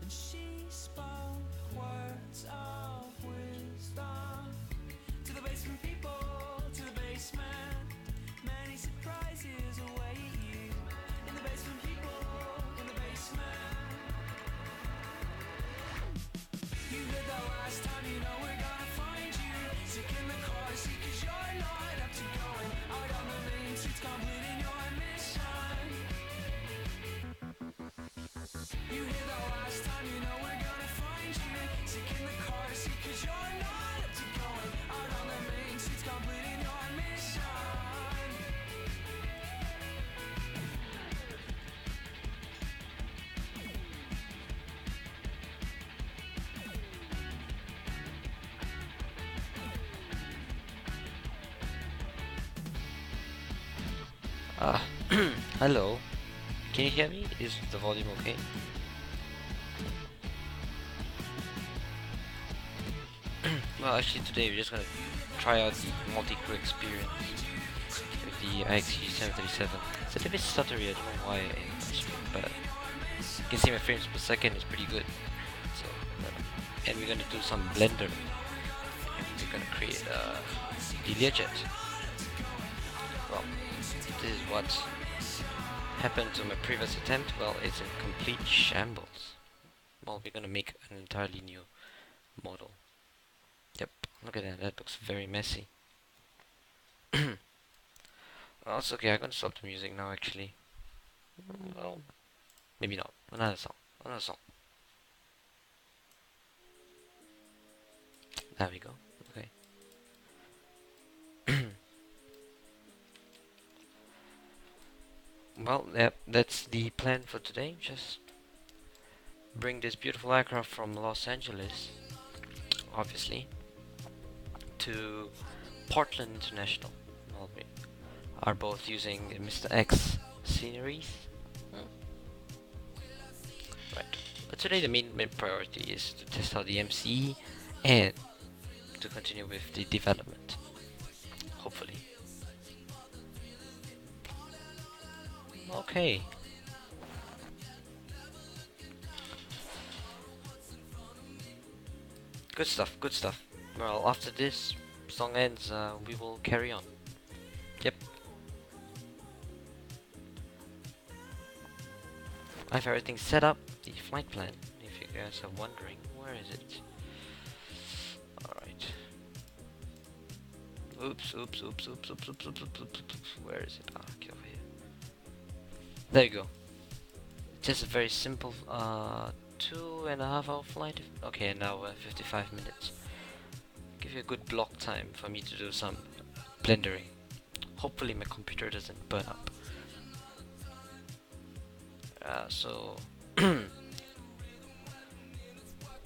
and she spoke words of wisdom. To the basement people, to the basement, many surprises await you. In the basement people, in the basement. You heard that last time, you know we're gonna find you. Sick in the car seat cause you're not up to going out on the main streets, completing your mission. You hear that last time, you know we're gonna find you. Sick in the car seat cause you're not up to going out on the main streets, completing your mission. Ah, hello. Can you hear me? Is the volume okay? Well, actually today we're just gonna try out the multi-crew experience with the IXEG+MCE. It's a little bit stuttery, I don't know why I speak, but you can see my frames per second is pretty good. So, and we're gonna do some blender, and we're gonna create the Learjet. Well, this is what happened to my previous attempt. Well, it's in complete shambles. Well, we're gonna make an entirely new model. Yep, look at that, that looks very messy. Well, it's okay, I'm gonna stop the music now actually. Well, maybe not. Another song. Another song. There we go. Okay. Well, yep, that's the plan for today. Just bring this beautiful aircraft from Los Angeles, obviously, to Portland International. Well, we are both using Mr. X sceneries. Right. But today the main priority is to test out the MCE and to continue with the development. Hopefully. Okay. Good stuff, good stuff. Well, after this song ends, we will carry on. Yep. I have everything set up, the flight plan, if you guys are wondering. Where is it? Alright. Oops, oops, oops, oops, oops, oops, oops, oops, oops, oops. Where is it? Ah, okay, over here. There you go. Just a very simple 2.5 hour flight. Okay, now 55 minutes. Give you a good block time for me to do some blendering. Hopefully my computer doesn't burn up. So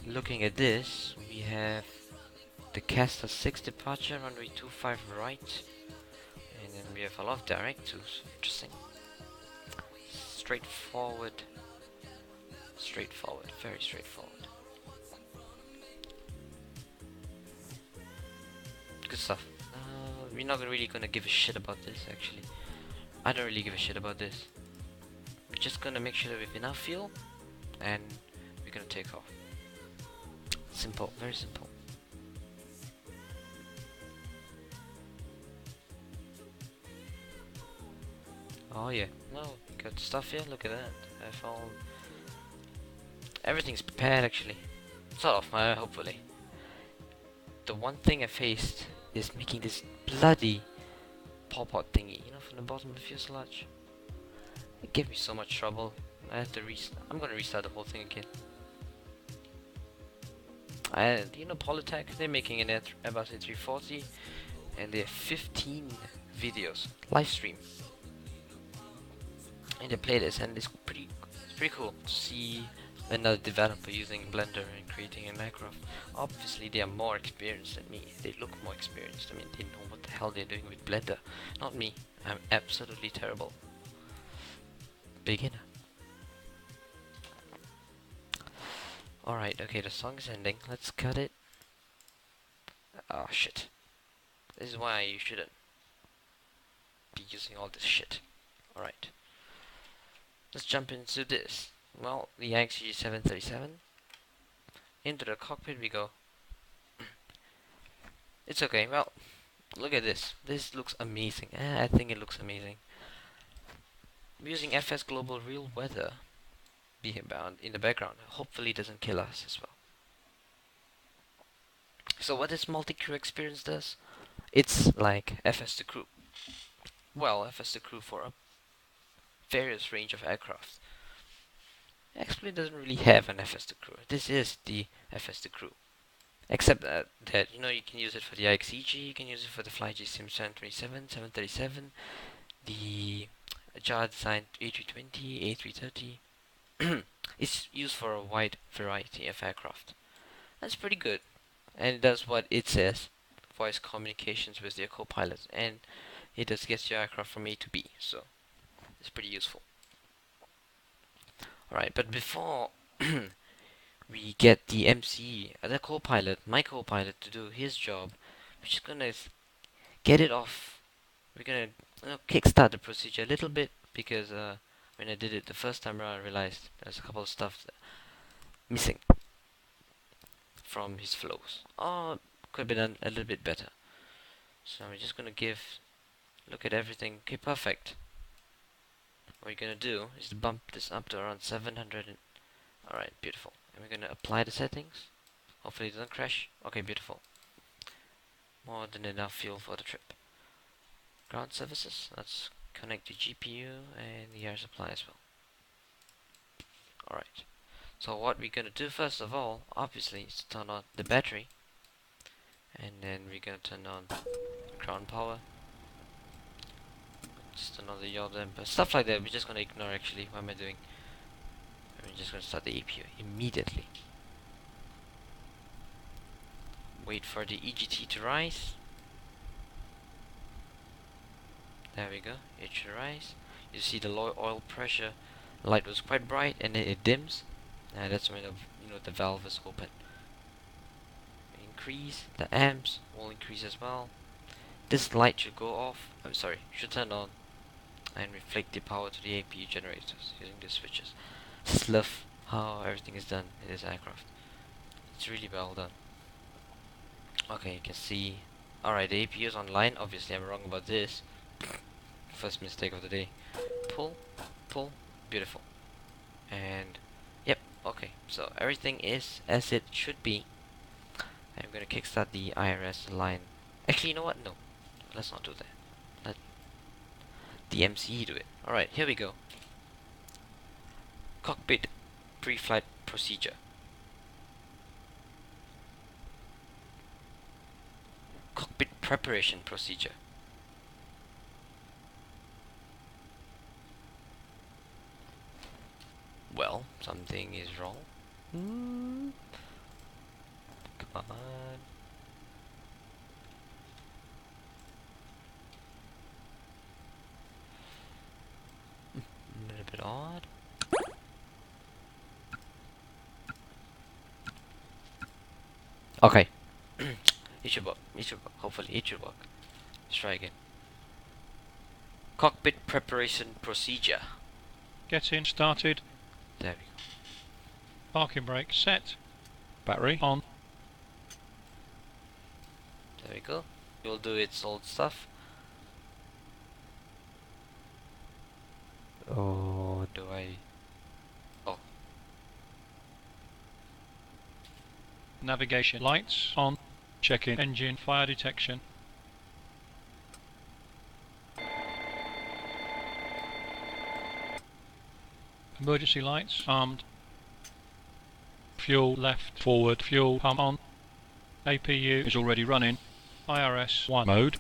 looking at this, we have the Castor 6 departure, runway 25 right, and then we have a lot of direct too, so interesting. Straightforward, very straightforward. Good stuff. We're not really gonna give a shit about this actually. I don't really give a shit about this. We're just gonna make sure that we have enough fuel and we're gonna take off. Simple, very simple. Oh yeah, no, got stuff here, look at that. I found everything's prepared actually. Sort of, hopefully. The one thing I faced is making this bloody pop-out thingy, you know, from the bottom of the fuselage. It gave me so much trouble. I had to I'm gonna restart the whole thing again. And you know, Polytech, they're making an Airbus A340, and they have 15 videos live stream in the playlist, and it's pretty cool to see another developer using Blender and creating an aircraft. Obviously, they are more experienced than me. They look more experienced. I mean, they know what the hell they're doing with Blender. Not me. I'm absolutely terrible. Beginner. Alright, okay, the song is ending. Let's cut it. Oh shit. This is why you shouldn't be using all this shit. Alright. Let's jump into this. Well, the IXEG+737 into the cockpit we go. It's okay. Well, look at this. This looks amazing. I think it looks amazing. I'm using FS Global Real Weather being bound in the background. Hopefully it doesn't kill us as well. So what this multi-crew experience does, it's like FS to crew. Well, FS to crew for a various range of aircraft. Actually doesn't really have an FS to crew. This is the FS to crew. Except that you know, you can use it for the IXEG, you can use it for the FlyG Sim 727, 737, the JAR designed A320, A330. It's used for a wide variety of aircraft. That's pretty good. And it does what it says, voice communications with your co-pilot, and it does get your aircraft from A to B, so it's pretty useful. Alright, but before we get the MCE, the co-pilot, my co-pilot, to do his job, we're just gonna get it off. We're gonna kickstart the procedure a little bit, because when I did it the first time around, I realized there's a couple of stuff missing from his flows. Oh, could have been done a little bit better. So we're just gonna look at everything. Okay, perfect. What we're gonna do is to bump this up to around 700. Alright, beautiful. And we're gonna apply the settings. Hopefully it doesn't crash. Okay, beautiful. More than enough fuel for the trip. Ground services. Let's connect the GPU and the air supply as well. Alright. So what we're gonna do first of all, obviously, is to turn on the battery. And then we're gonna turn on ground power. Just another yaw damper. Stuff like that, we're just gonna ignore actually. What am I doing? We're just gonna start the APU immediately. Wait for the EGT to rise. There we go, it should rise. You see the low oil pressure light was quite bright, and then it dims. And that's when the valve is open. Increase, the amps will increase as well. This light should go off, should turn on and reflect the power to the APU generators using the switches. Just love how everything is done in this aircraft. It's really well done. Okay, you can see. Alright, the APU is online. Obviously, I'm wrong about this. First mistake of the day. Pull, beautiful. And yep, okay. So everything is as it should be. I'm gonna kickstart the IRS line. Actually, you know what? No, let's not do that. Let the MCE do it. Alright, here we go. Cockpit pre-flight procedure. Cockpit preparation procedure. Well, something is wrong. Come on. A little bit odd. Okay. It should work. Hopefully it should work. Let's try again. Cockpit preparation procedure. Getting started. There we go. Parking brake set. Battery on. There we go. It will do its old stuff. Oh, do I? Oh. Navigation lights on. Checking engine fire detection. Emergency lights armed. Fuel left forward. Fuel pump on. APU is already running. IRS 1 mode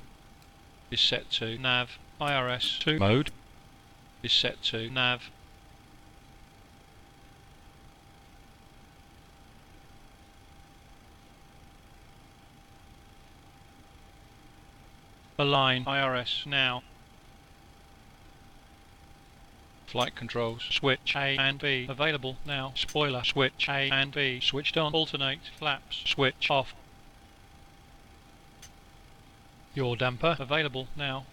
is set to nav. IRS 2 mode is set to nav. Align IRS now. Flight controls switch A and B available now. Spoiler switch A and B switched on. Alternate flaps switch off. Yaw damper available now.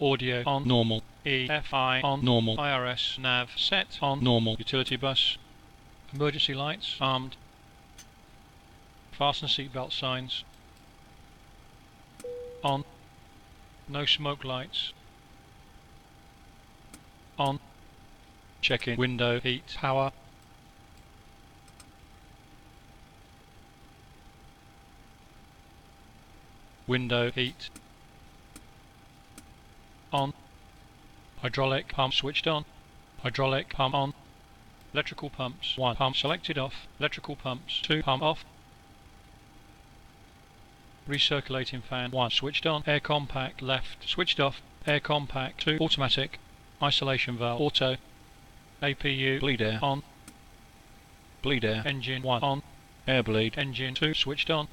Audio on normal. EFI on normal. IRS nav set on normal. Utility bus. Emergency lights armed. Fasten seatbelt signs on. No smoke lights on. Check-in window heat power. Window heat on. Hydraulic pump switched on. Hydraulic pump on. Electrical pumps 1 pump selected off. Electrical pumps 2 pump off. Recirculating fan 1 switched on. Air compact left switched off. Air compact 2 automatic. Isolation valve auto. APU bleed air on. Bleed air engine 1 on. Air bleed engine 2 switched on.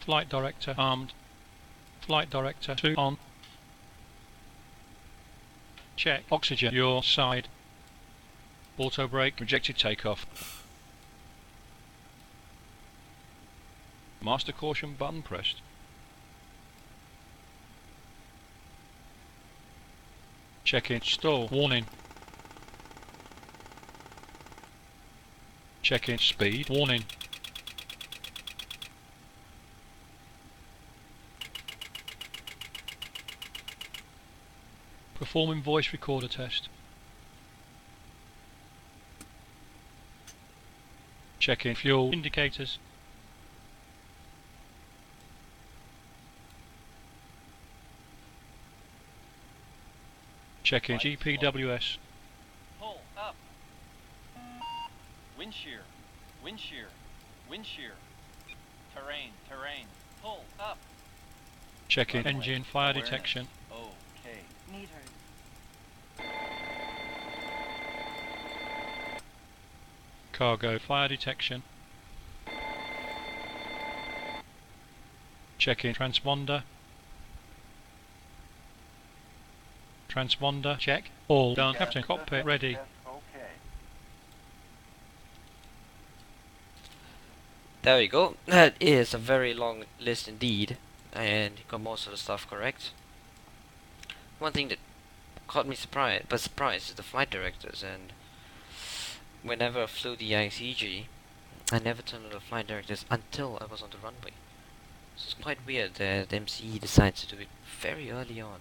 Flight director armed. Flight director 2 on. Check oxygen your side. Auto brake rejected takeoff. Master caution button pressed. Check-in stall warning. Check-in speed warning. Performing voice recorder test. Check-in fuel indicators. Check-in GPWS. Pull up. Wind shear. Wind shear. Wind shear. Terrain. Terrain. Pull up. Check-in Runway. engine fire Awareness. detection. Okay. Meters. Cargo fire detection. Check-in transponder. Transponder check. All done. Captain cockpit ready. Okay. There we go. That is a very long list indeed, and you got most of the stuff correct. One thing that caught me surprised is the flight directors, and whenever I flew the IXEG, I never turned on the flight directors until I was on the runway. So it's quite weird that MCE decides to do it very early on.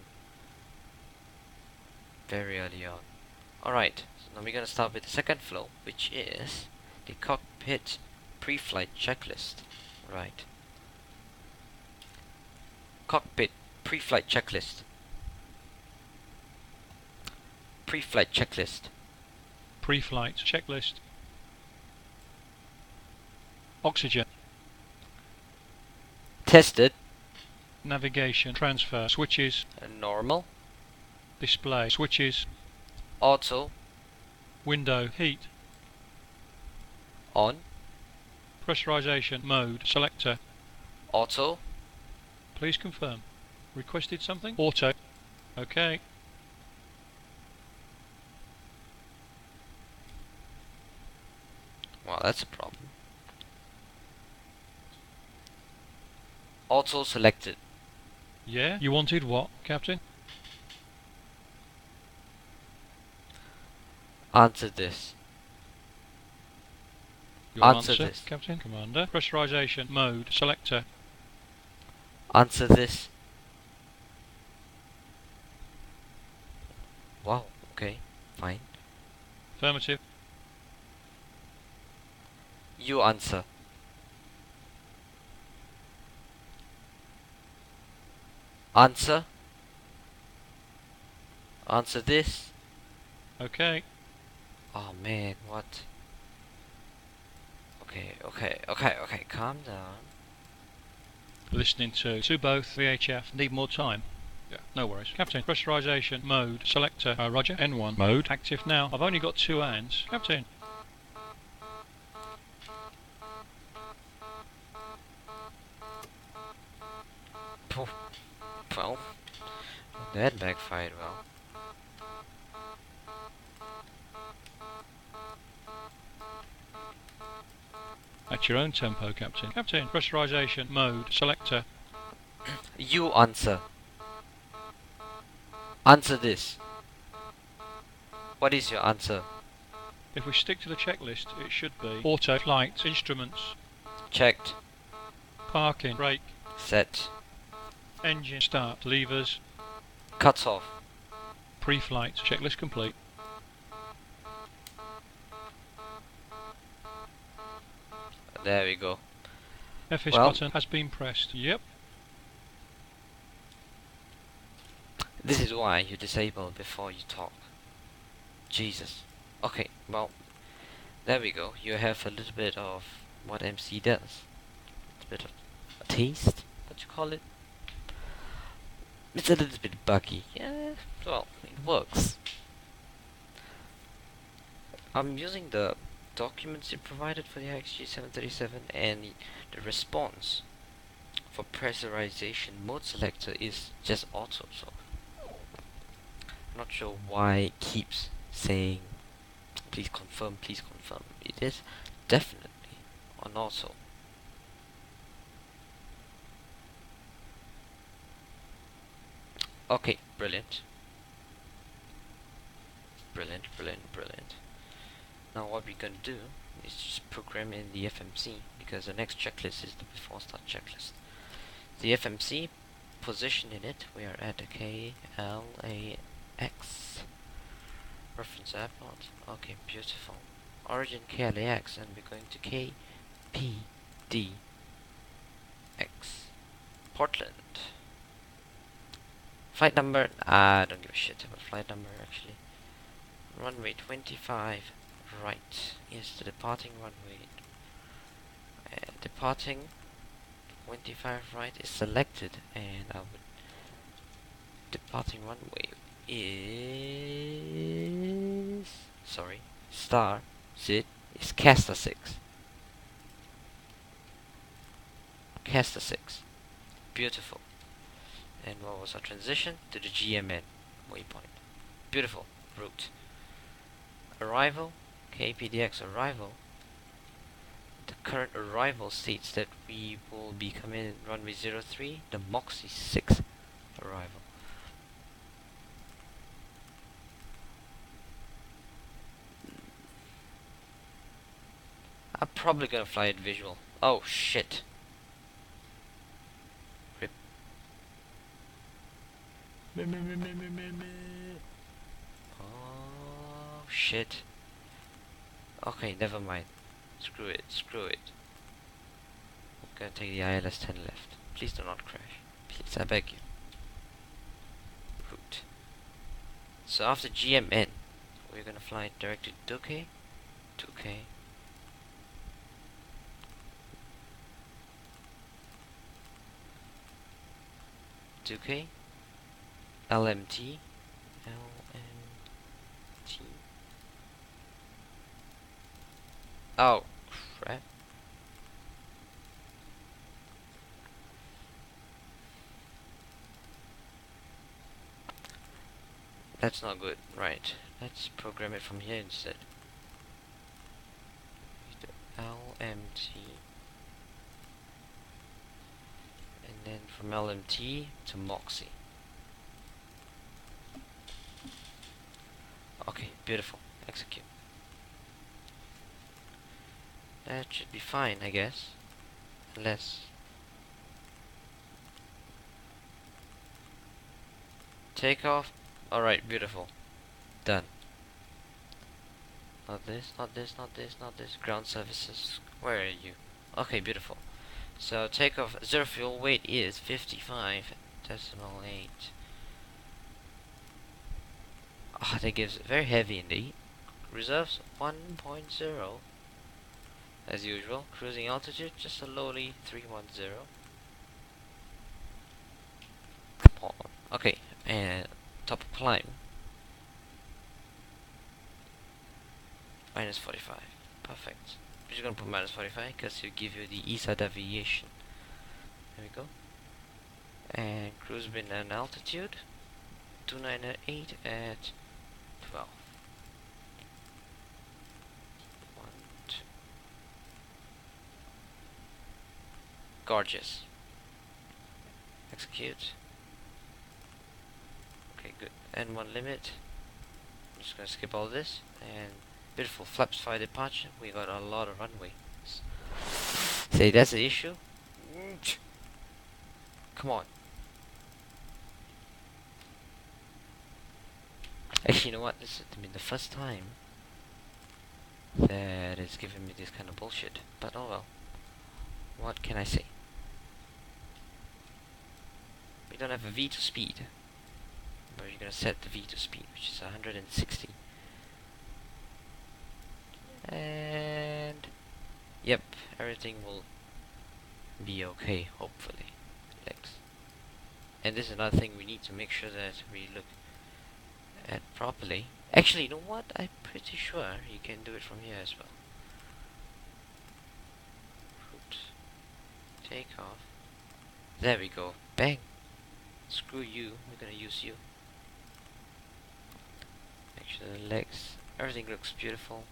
Very early on. Alright, so now we're gonna start with the second flow, which is the cockpit pre-flight checklist. Right. Cockpit pre-flight checklist. Pre-flight checklist. Pre-flight checklist. Oxygen. Tested. Navigation transfer switches. Normal. Display switches. Auto. Window heat. On. Pressurization mode selector. Auto. Please confirm. Requested something? Auto. Okay. Well, that's a problem. Auto selected. Yeah? You wanted what, Captain? Answer this. Your Answer answer, this. Captain Commander. Pressurization mode selector. Answer this. Wow, okay, fine. Affirmative. You answer. Answer. Answer this. Okay. Oh man, what? Okay, calm down. Listening to both VHF. Need more time. Yeah, no worries. Captain, pressurization mode selector. Roger. N1 mode active now. I've only got 2 hands. Captain. Well, that backfired well. At your own tempo, Captain. Captain, pressurization mode selector. You answer. Answer this. What is your answer? If we stick to the checklist, it should be auto, flight, instruments, Checked. parking, brake, Set. engine, start, levers, Cuts off. pre-flight, checklist complete. There we go. FS Well- button has been pressed. Yep. This is why you disable before you talk. Jesus. Okay, well, there we go. You have a little bit of what MC does. A bit of a taste, what you call it. It's a little bit buggy. Yeah, well, it works. I'm using the documents it provided for the IXEG+MCE, and the response for pressurization mode selector is just auto, so I'm not sure why it keeps saying please confirm, please confirm. It is definitely on auto. Okay, brilliant. Brilliant, brilliant, brilliant. Now what we're gonna do is just program in the FMC, because the next checklist is the before start checklist. The FMC position in it, we are at a KLAX. Reference airport. Okay, beautiful. Origin KLAX, and we're going to KPDX. Portland. Flight number, I don't give a shit about flight number actually. Runway 25 right is the departing runway. Departing 25 right is selected, and our departing runway is star sit is Castor 6. Castor 6. Beautiful. And what was our transition? To the GMN waypoint. Beautiful. Route. Arrival. KPDX arrival. The current arrival states that we will be coming in runway 03, the MOXIE 6 arrival. I'm probably gonna fly it visual. Oh shit. Rip. Oh shit. Okay, never mind. Screw it, screw it. I'm gonna take the ILS 10 left. Please do not crash. Please, I beg you. Route. So after GMN, we're gonna fly direct to 2K. 2K. LMT. Oh, crap. That's not good. Right. Let's program it from here instead. LMT. And then from LMT to MOXIE. Okay, beautiful. Execute. That should be fine, I guess. Unless... Takeoff. Alright, beautiful. Done. Not this, not this, not this, not this. Ground services. Where are you? Okay, beautiful. So takeoff, zero fuel weight is 55.8. Ah, that gives very heavy indeed. Reserves 1.0. As usual, cruising altitude just a lowly 310. Come on. Okay, and top of climb. Minus 45. Perfect. We're just gonna put minus 45 because it'll give you the ESA deviation. There we go. And cruise bin and altitude 298 at 12. 1, 2. Gorgeous. Execute. Okay, good. And one limit. I'm just gonna skip all this. And beautiful flaps 5 departure. We got a lot of runway. Say that's the issue? Come on. Actually, you know what? This has been the first time that it's giving me this kind of bullshit. But oh well. What can I say? We don't have a V to speed. But we're gonna set the V to speed, which is 160. And yep, everything will be okay, hopefully. Legs. And this is another thing we need to make sure that we look at properly. Actually, you know what? I'm pretty sure you can do it from here as well. Root. Take off. There we go. Bang. Screw you. We're gonna use you. Make sure the legs. Everything looks beautiful.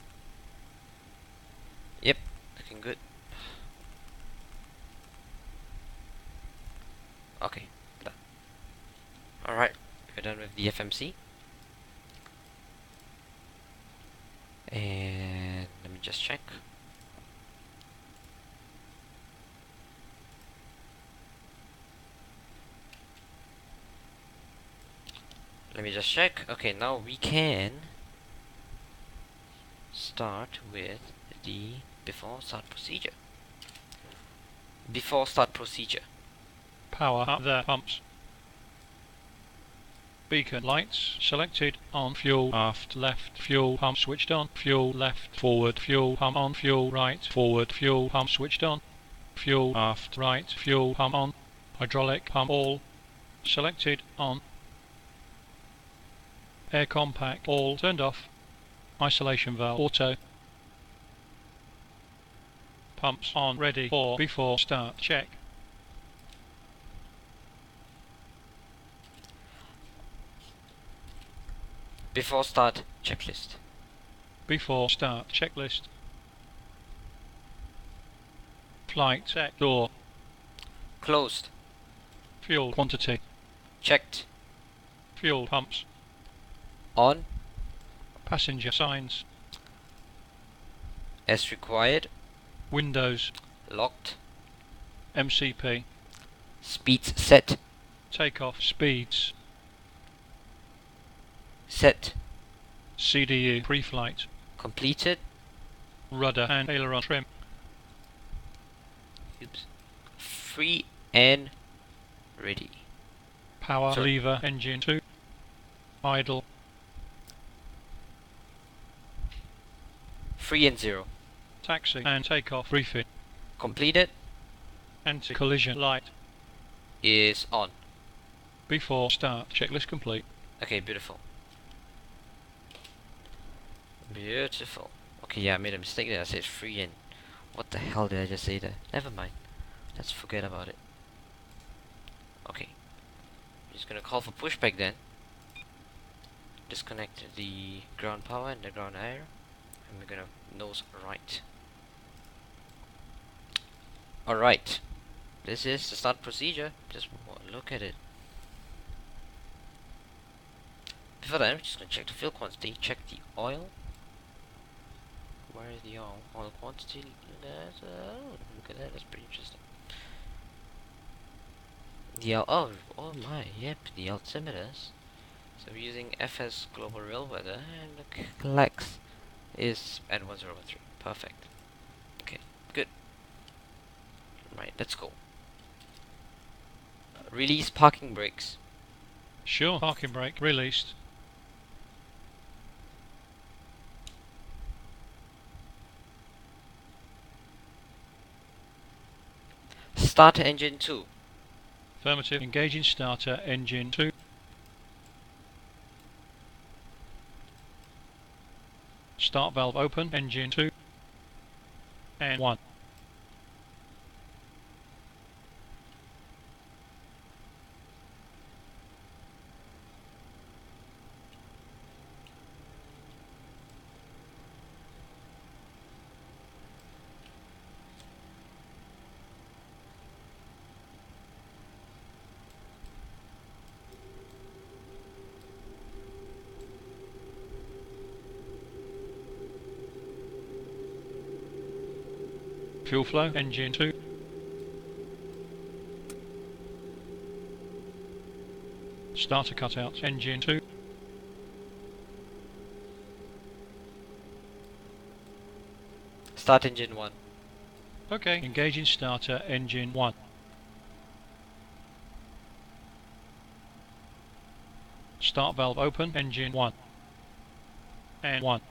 Yep. Looking good. Okay. Done. Alright. We're done with the FMC. And let me just check. Let me just check. Okay, now we can start with the before start procedure. Before start procedure. Power up the pumps. Beacon lights selected, on, fuel aft, left, fuel pump switched on, fuel left, forward, fuel pump on, fuel right, forward, fuel pump switched on, fuel aft, right, fuel pump on, hydraulic pump all selected, on, air compact all turned off, isolation valve auto, pumps on, ready for before start, check. Before start checklist. Before start checklist. Flight set door. Closed. Fuel quantity. Checked. Fuel pumps. On Passenger signs. as required. Windows. Locked. MCP. Speeds set. Takeoff speeds. Set. CDU pre-flight. Completed. Rudder and aileron trim. Oops. Free and ready. Power Sorry. lever engine 2. Idle. Free and 0. Taxi and takeoff refit. Completed. Anti-collision light. Is on. Before start checklist complete. Okay, beautiful. Beautiful. Okay, yeah, I made a mistake there. I said free and... What the hell did I just say there? Never mind. Let's forget about it. Okay. I'm just gonna call for pushback then. Disconnect the ground power and the ground air. And we're gonna nose right. Alright. This is the start procedure. Just look at it. Before that, I'm just gonna check the fuel quantity, check the oil. Where is the oil? Oil quantity. Look at that, that's pretty interesting. The oh my, yep, the altimeters. So we're using FS Global Rail Weather, and the Lex is at 1013. Perfect. Okay, good. Right, let's go. Release parking brakes. Sure. Parking brake released. Start engine 2. Affirmative. Engaging starter engine 2. Start valve open engine 2 and 1. Fuel flow, engine 2. Starter cutout, engine 2. Start engine 1. Okay, engaging starter, engine 1. Start valve open, engine 1. And 1.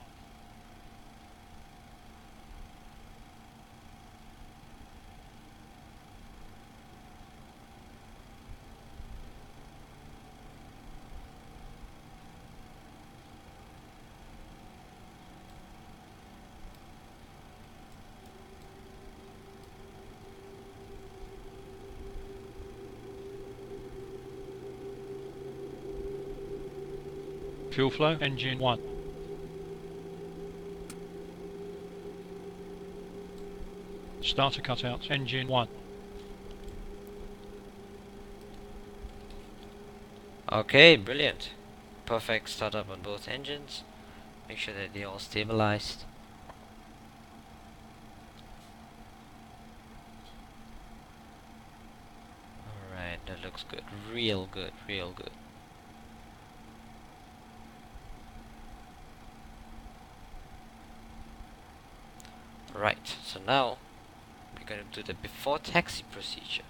Fuel flow, engine 1. Starter cutout, engine 1. Okay, brilliant. Perfect startup on both engines. Make sure that they're all stabilized. Alright, that looks good. Real good, real good. Right, so now we're going to do the before taxi procedure.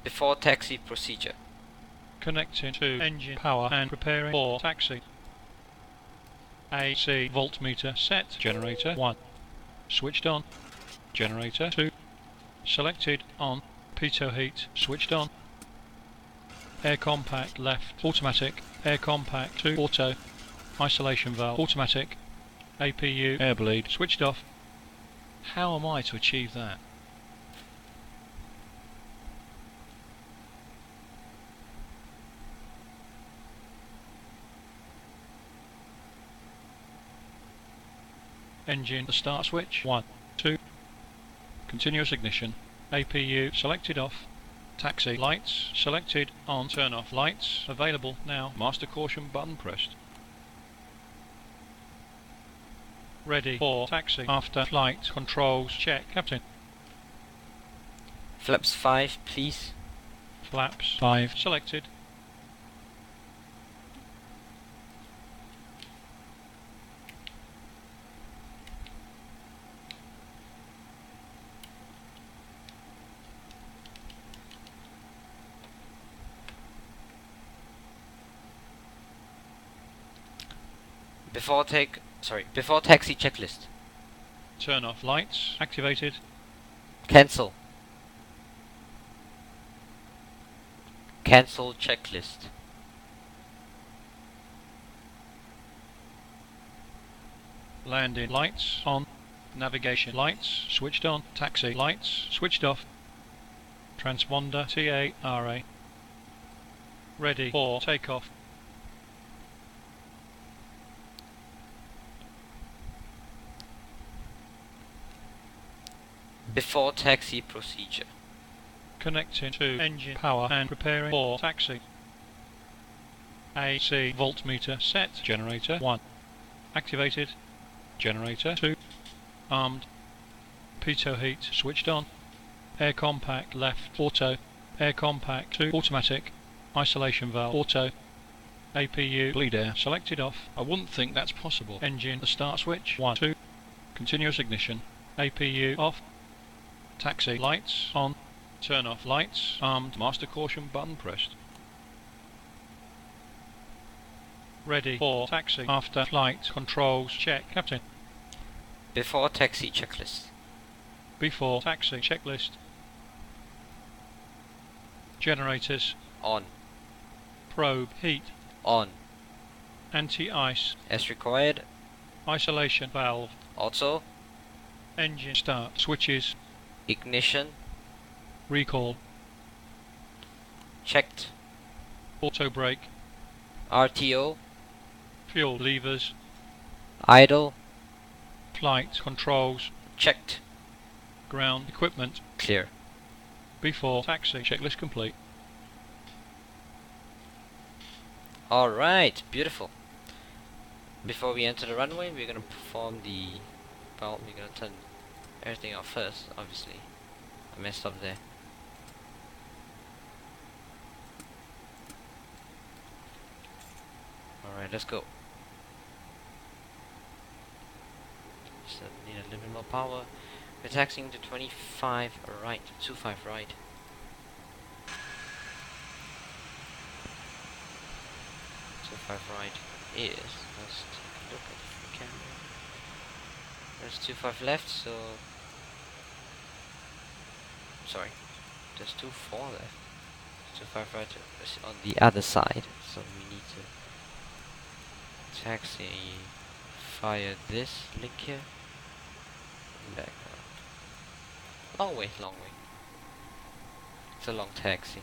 Before taxi procedure. Connecting to engine power and preparing for taxi. AC voltmeter set. Generator 1. Switched on. Generator 2. Selected on. Pitot heat switched on. Air compact left automatic. Air compact 2 auto. Isolation valve automatic. APU air bleed switched off. How am I to achieve that? Engine the start switch 1, 2. Continuous ignition. APU selected off. Taxi lights selected on. Turn off lights available now. Master caution button pressed. Ready for taxi after flight controls check. Captain. Flaps 5, please. Flaps 5 selected. Before taxi checklist. Turn off lights activated. Cancel. Cancel checklist. Landing lights on. Navigation lights switched on. Taxi lights switched off. Transponder TARA. Ready for takeoff. Before taxi procedure. Connecting to engine power and preparing for taxi. AC voltmeter set. Generator 1. Activated. Generator 2. Armed. Pitot heat switched on. Air compact left auto. Air compact 2 automatic. Isolation valve auto. APU bleed air selected off. I wouldn't think that's possible. Engine the start switch 1, 2. Continuous ignition. APU off. Taxi lights on. Turn off lights. Armed. Master caution button pressed. Ready for taxi after flight controls check. Captain. Before taxi checklist. Before taxi checklist. Generators On. probe heat. On. Anti-ice. As required. Isolation valve. Also. Engine start switches. Ignition. Recall. Checked. Auto brake. RTO. Fuel levers. Idle. Flight controls. Checked. Ground equipment. Clear. Before taxi checklist complete. Alright, beautiful. Before we enter the runway, we're gonna perform the... well, we're gonna turn everything out first, obviously. I messed up there. Alright, let's go. Just need a little bit more power. We're taxing to 25 right, 25 right. So 5 right is, let's take a look at if we can. There's 25 left, so sorry, there's 24 left. 25 right is on the other side, so we need to taxi fire this link here. Back long way, long way. It's a long taxi.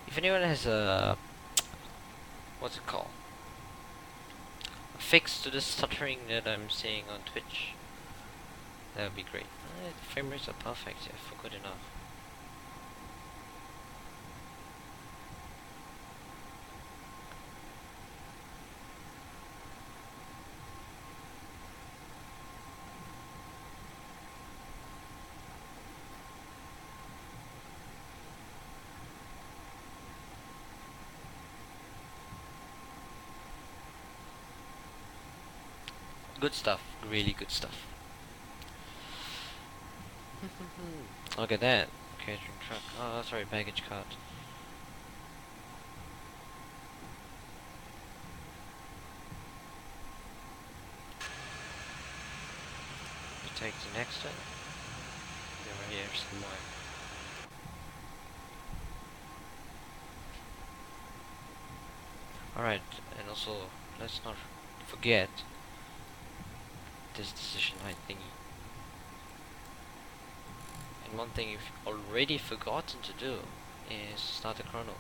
If anyone has a what's it called? A fix to the stuttering that I'm seeing on Twitch, that would be great. The frame rates are perfect, yeah, for good enough. Good stuff, really good stuff. Look at that, catering truck. Oh, sorry, baggage cart. We take the next one. Over here somewhere. Alright, and also let's not forget this decision height thingy. And one thing you've already forgotten to do is start the chrono.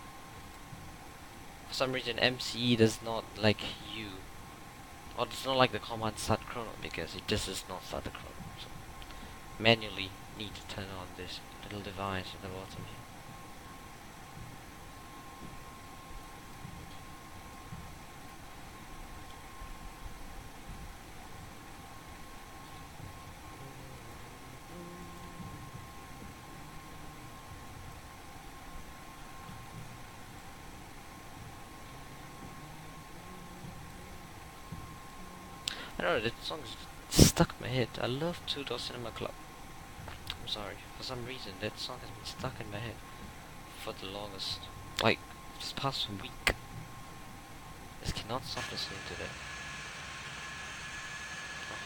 For some reason MCE does not like you, or does not like the command start chrono, because it just does not start the chrono. So manually need to turn on this little device at the bottom here. I don't know, that song is stuck in my head. I love Two Door Cinema Club. I'm sorry, for some reason that song has been stuck in my head for the longest, like, this past week. I just cannot stop listening to that.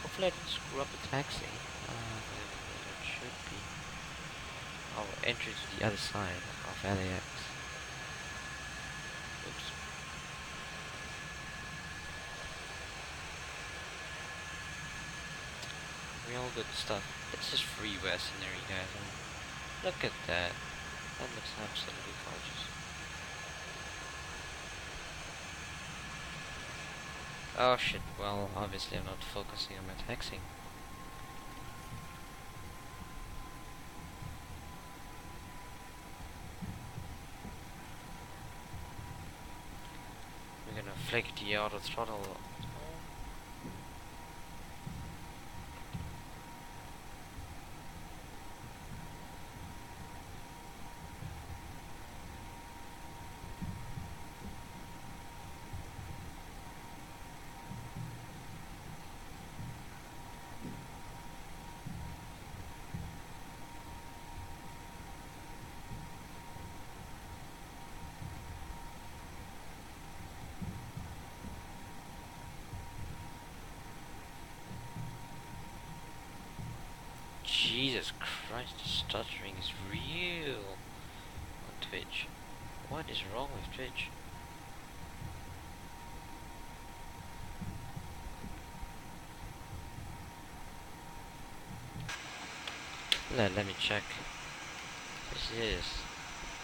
Hopefully I didn't screw up the taxi. It should be our entry to the other side of LAX. Oops. Real good stuff. It's just freeware scenery, guys. And look at that. That looks absolutely gorgeous. Oh shit, well, obviously I'm not focusing on my taxing. We're gonna flick the auto throttle. Jesus Christ, the stuttering is real on Twitch. What is wrong with Twitch? Let me check. This is...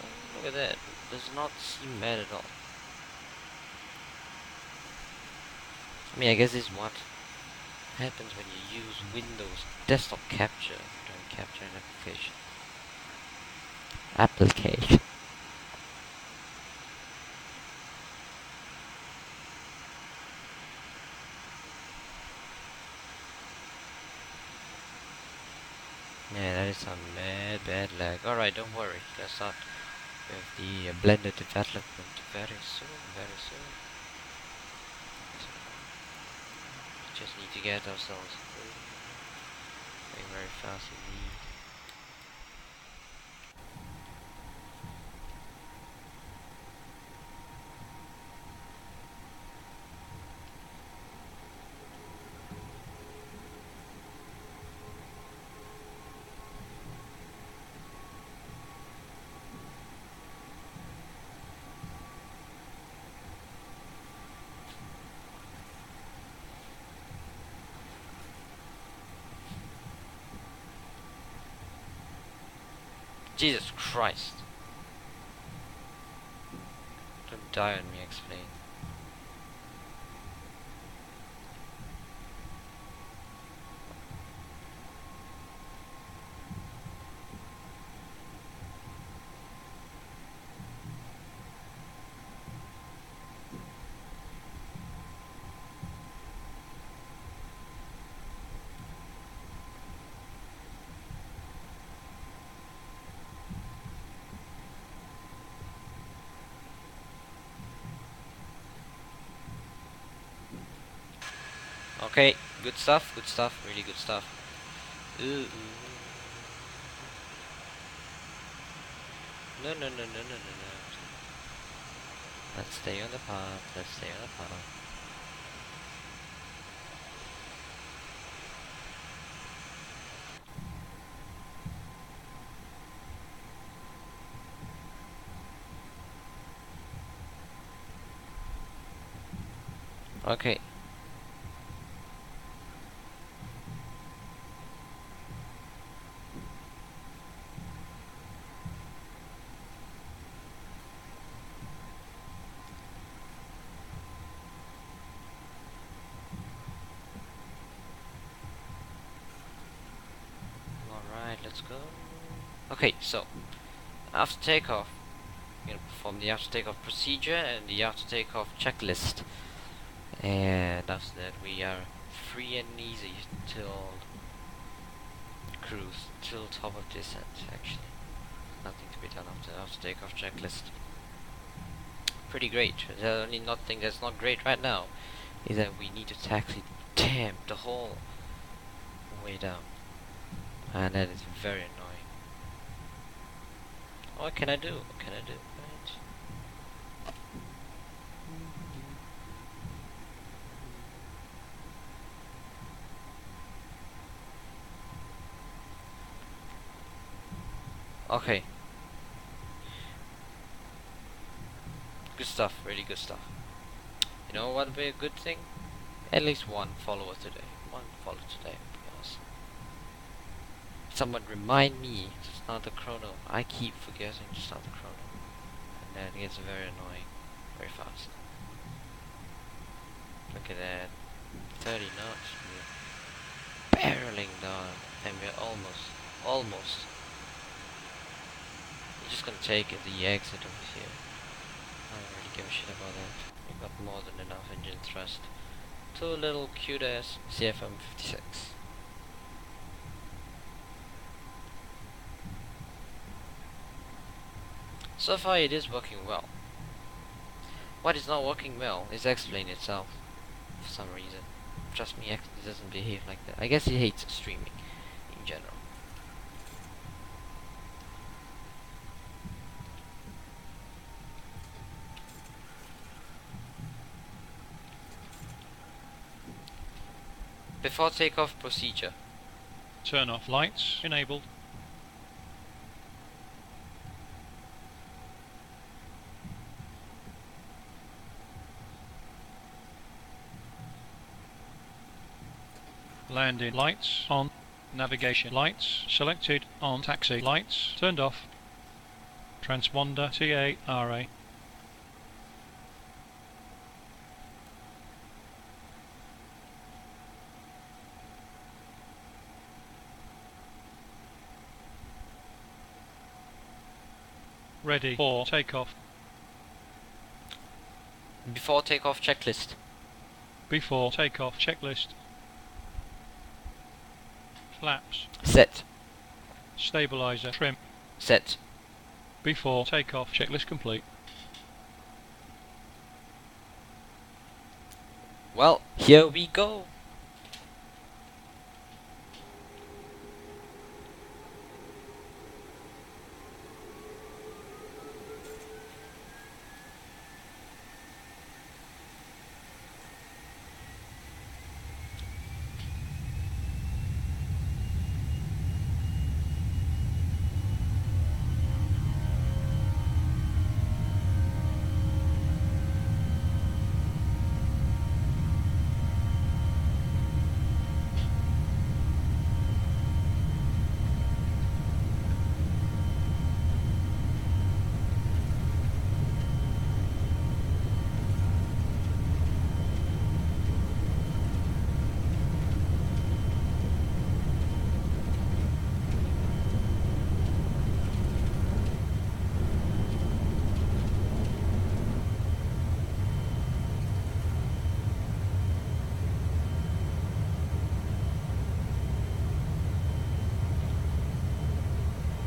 oh, look at that. Does not seem bad at all. I mean, I guess this is what? Happens when you use Windows desktop capture during capture an application. Application. Yeah, that is some mad bad lag. Alright, don't worry. Let's start with the blended development very soon, very soon. So, just need to get ourselves very, very fast indeed. Jesus Christ. Don't die on me, explain. Okay, good stuff, really good stuff. Ooh. No, no, no, no, no, no, no. Let's stay on the path, let's stay on the path. Okay. Alright, let's go. Okay, so after takeoff, we're gonna perform the after takeoff procedure and the after takeoff checklist. And after that we are free and easy till cruise, till top of descent actually. Nothing to be done after takeoff checklist. Pretty great. The only thing that's not great right now is that we need to taxi the whole way down. And that is very annoying. What can I do? What can I do? Right. Okay. Good stuff, really good stuff. You know what would be a good thing? At least one follower today. One follower today. Because someone remind me to start the chrono. I keep forgetting to start the chrono. And that gets very annoying. Very fast. Look at that. 30 knots. We're barreling down. And we're almost. We're just gonna take the exit over here. I don't really give a shit about that. We got more than enough engine thrust. Two little cute ass CFM56. So far it is working well. What is not working well is explain itself for some reason. Trust me, it doesn't behave like that. I guess he hates streaming in general. Before takeoff procedure. Turn off lights. Enabled. Landing lights on. Navigation lights selected on. Taxi lights turned off. Transponder TA-RA. Ready for takeoff. Before takeoff checklist. Before takeoff checklist. Flaps. Set. Stabilizer. Trim. Set. Before takeoff checklist complete. Well, here we go.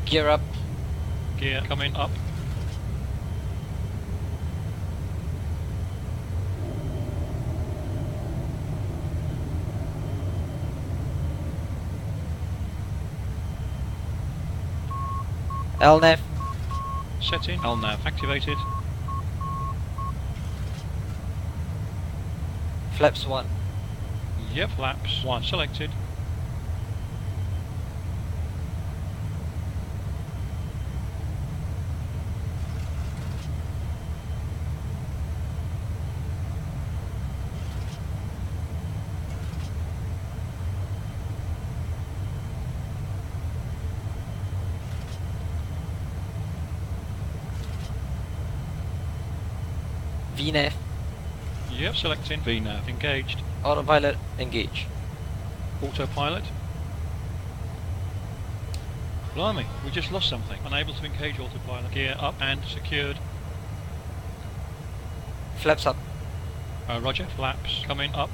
Gear up. Gear coming up. LNAV. Setting. LNAV activated. Flaps 1. Yep. Flaps 1 selected. VNAV. Yep. Selecting. VNAV engaged. Autopilot engage. Autopilot. Blimey, we just lost something. Unable to engage autopilot. Gear up and secured. Flaps up. Roger. Flaps coming up.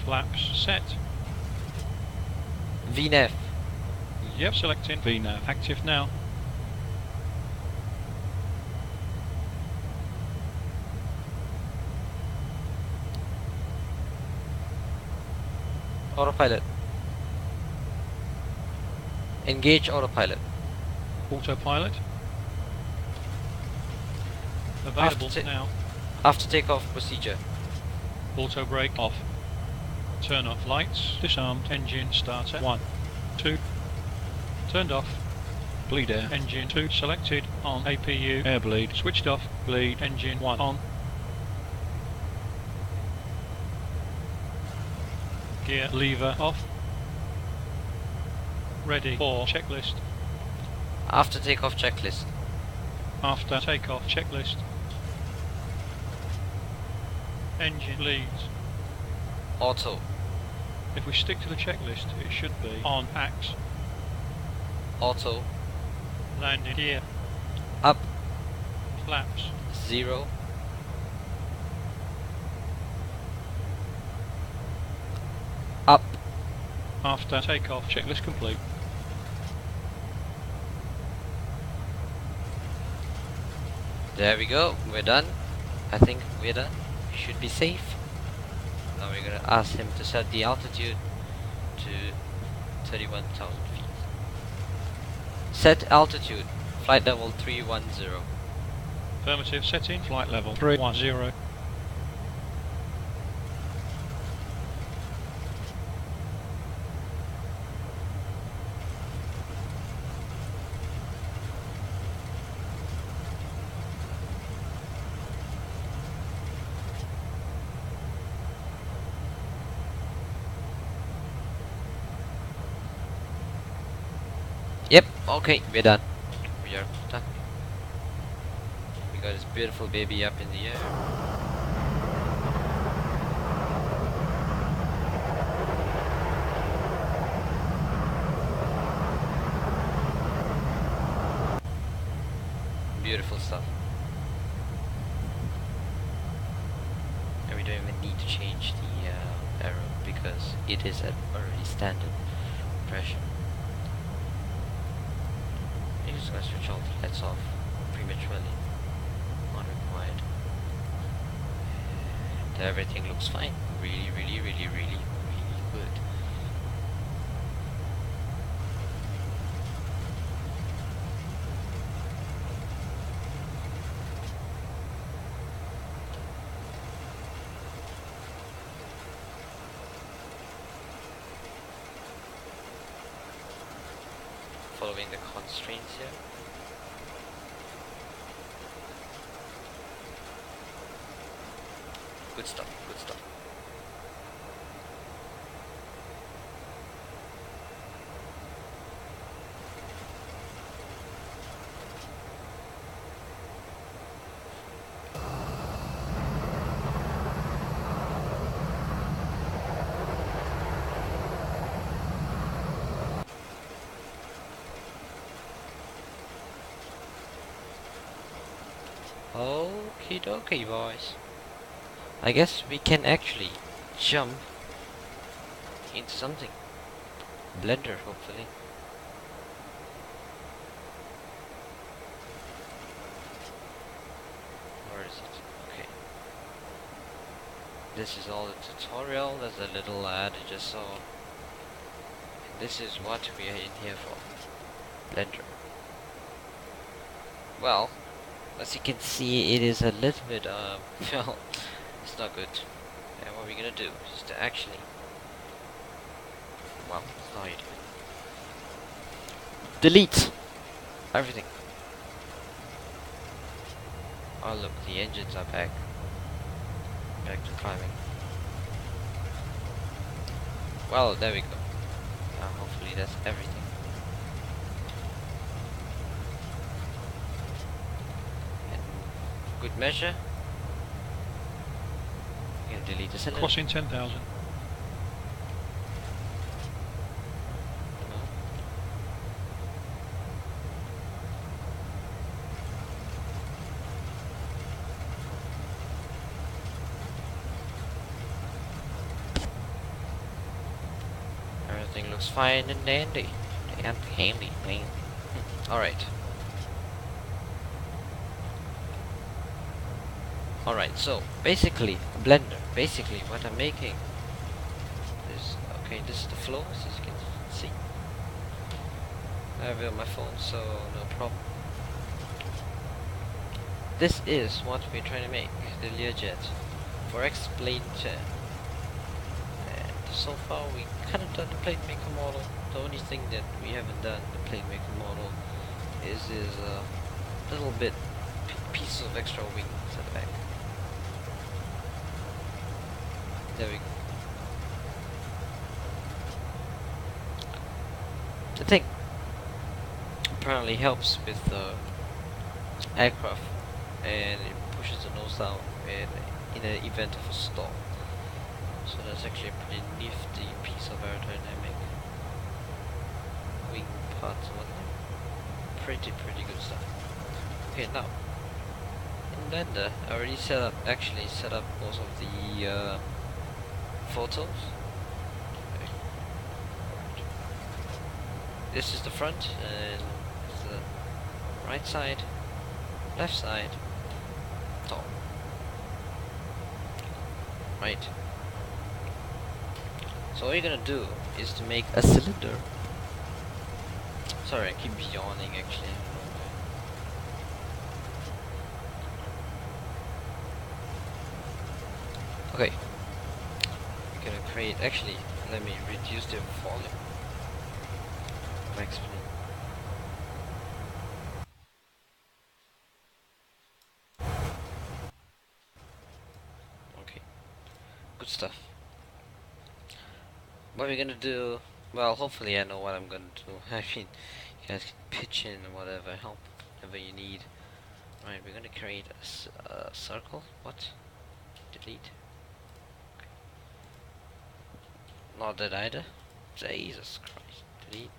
Flaps set. VNAV. Yep. Selecting. VNAV active now. Autopilot. Engage autopilot. Autopilot. Available After now. After takeoff procedure. Auto brake off. Turn off lights. Disarmed. Engine starter. 1. 2. Turned off. Bleed air. Engine 2 selected. On. APU. Air bleed. Switched off. Bleed. Engine 1 on. Gear lever off. Ready for checklist. After takeoff checklist. After takeoff checklist. Engine leads. Auto. If we stick to the checklist, it should be on axe. Auto. Landing gear. Up. Flaps. 0. Up. After takeoff checklist complete. There we go. We're done. I think we're done. We should be safe. Now we're gonna ask him to set the altitude to 31,000 feet. Set altitude. Flight level 310. Affirmative setting. Flight level 310. Yep, okay, we're done. We are done. We got this beautiful baby up in the air. Beautiful stuff. And we don't even need to change the arrow because it is at already standard pressure. I'm just gonna switch all the lights off prematurely, unrequired. And everything looks fine. Really, really, really, really, really good. Following the constraints here. Good stuff, good stuff. Okie dokie, boys. I guess we can actually jump into something. Blender, hopefully. Where is it? Okay. This is all the tutorial. There's a little ad I just saw. And this is what we are in here for. Blender. Well, as you can see, it is a little bit, well, it's not good. And what we're gonna do is to actually, well, it's not how you do it. Delete everything. Oh look, the engines are back. Back to climbing. Well, there we go. Hopefully that's everything. Good measure. You can delete this a little. Crossing 10,000. No. Everything looks fine and dandy. And handy, man. Alright. Alright, so basically, Blender, basically what I'm making is, okay, this is the floor, as you can see. I have it on my phone, so no problem. This is what we're trying to make, the Learjet for X-Plane 10. And so far we kind of done the plane maker model. The only thing that we haven't done the plane maker model is a little bit piece of extra wings at the back. There we go. The thing apparently helps with the aircraft, and it pushes the nose down in the event of a stall. So that's actually a pretty nifty piece of aerodynamic wing parts and whatnot. Pretty good stuff. Okay, now in Blender I already set up most of the photos. Okay. This is the front, and this is the right side, left side, top. Right. So what you're gonna do is to make a cylinder. Sorry, I keep yawning actually. Okay. We're gonna create, actually, let me reduce the volume. Max volume. Okay. Good stuff. What we're gonna do, well, hopefully I know what I'm gonna do. I mean, you guys can pitch in or whatever, help, whatever you need. Right, we're gonna create a circle. What? Delete. Not that either. Jesus Christ. Delete.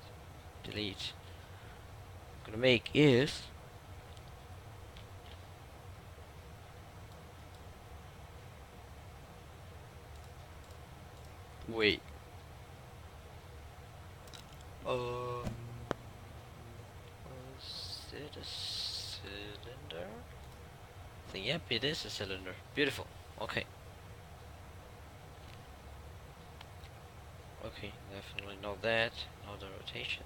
Delete. What I'm gonna make is Wait. Was it a cylinder? I think, yep, it is a cylinder. Beautiful. Okay. Okay, definitely know that. Know the rotation.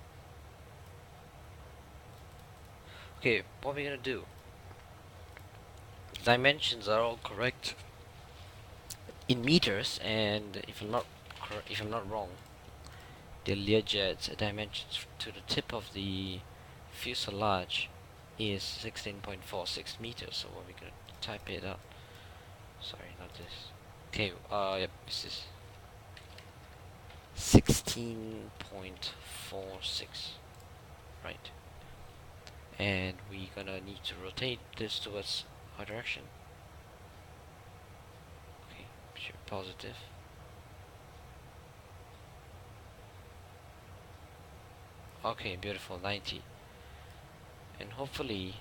Okay, what we're gonna do? Dimensions are all correct in meters, and if I'm not wrong, the Learjet's dimensions to the tip of the fuselage is 16.46 meters. So what we're gonna type it up. Sorry, not this. Okay, yep, this is 16.46, right? And we're gonna need to rotate this towards our direction. Okay, sure, positive. Okay, beautiful, 90. And hopefully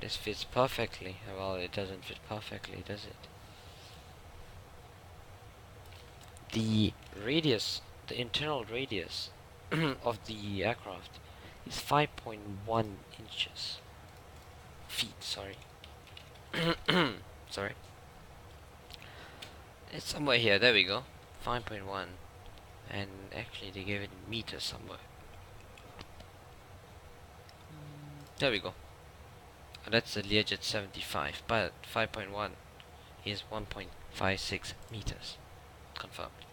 this fits perfectly. Well, it doesn't fit perfectly, does it? The radius, the internal radius of the aircraft is 5.1 inches. Feet, sorry. Sorry. It's somewhere here, there we go. 5.1. And actually they gave it in meters somewhere. There we go. That's the Learjet45, but 5.1 is 1.56 meters. Confirmed.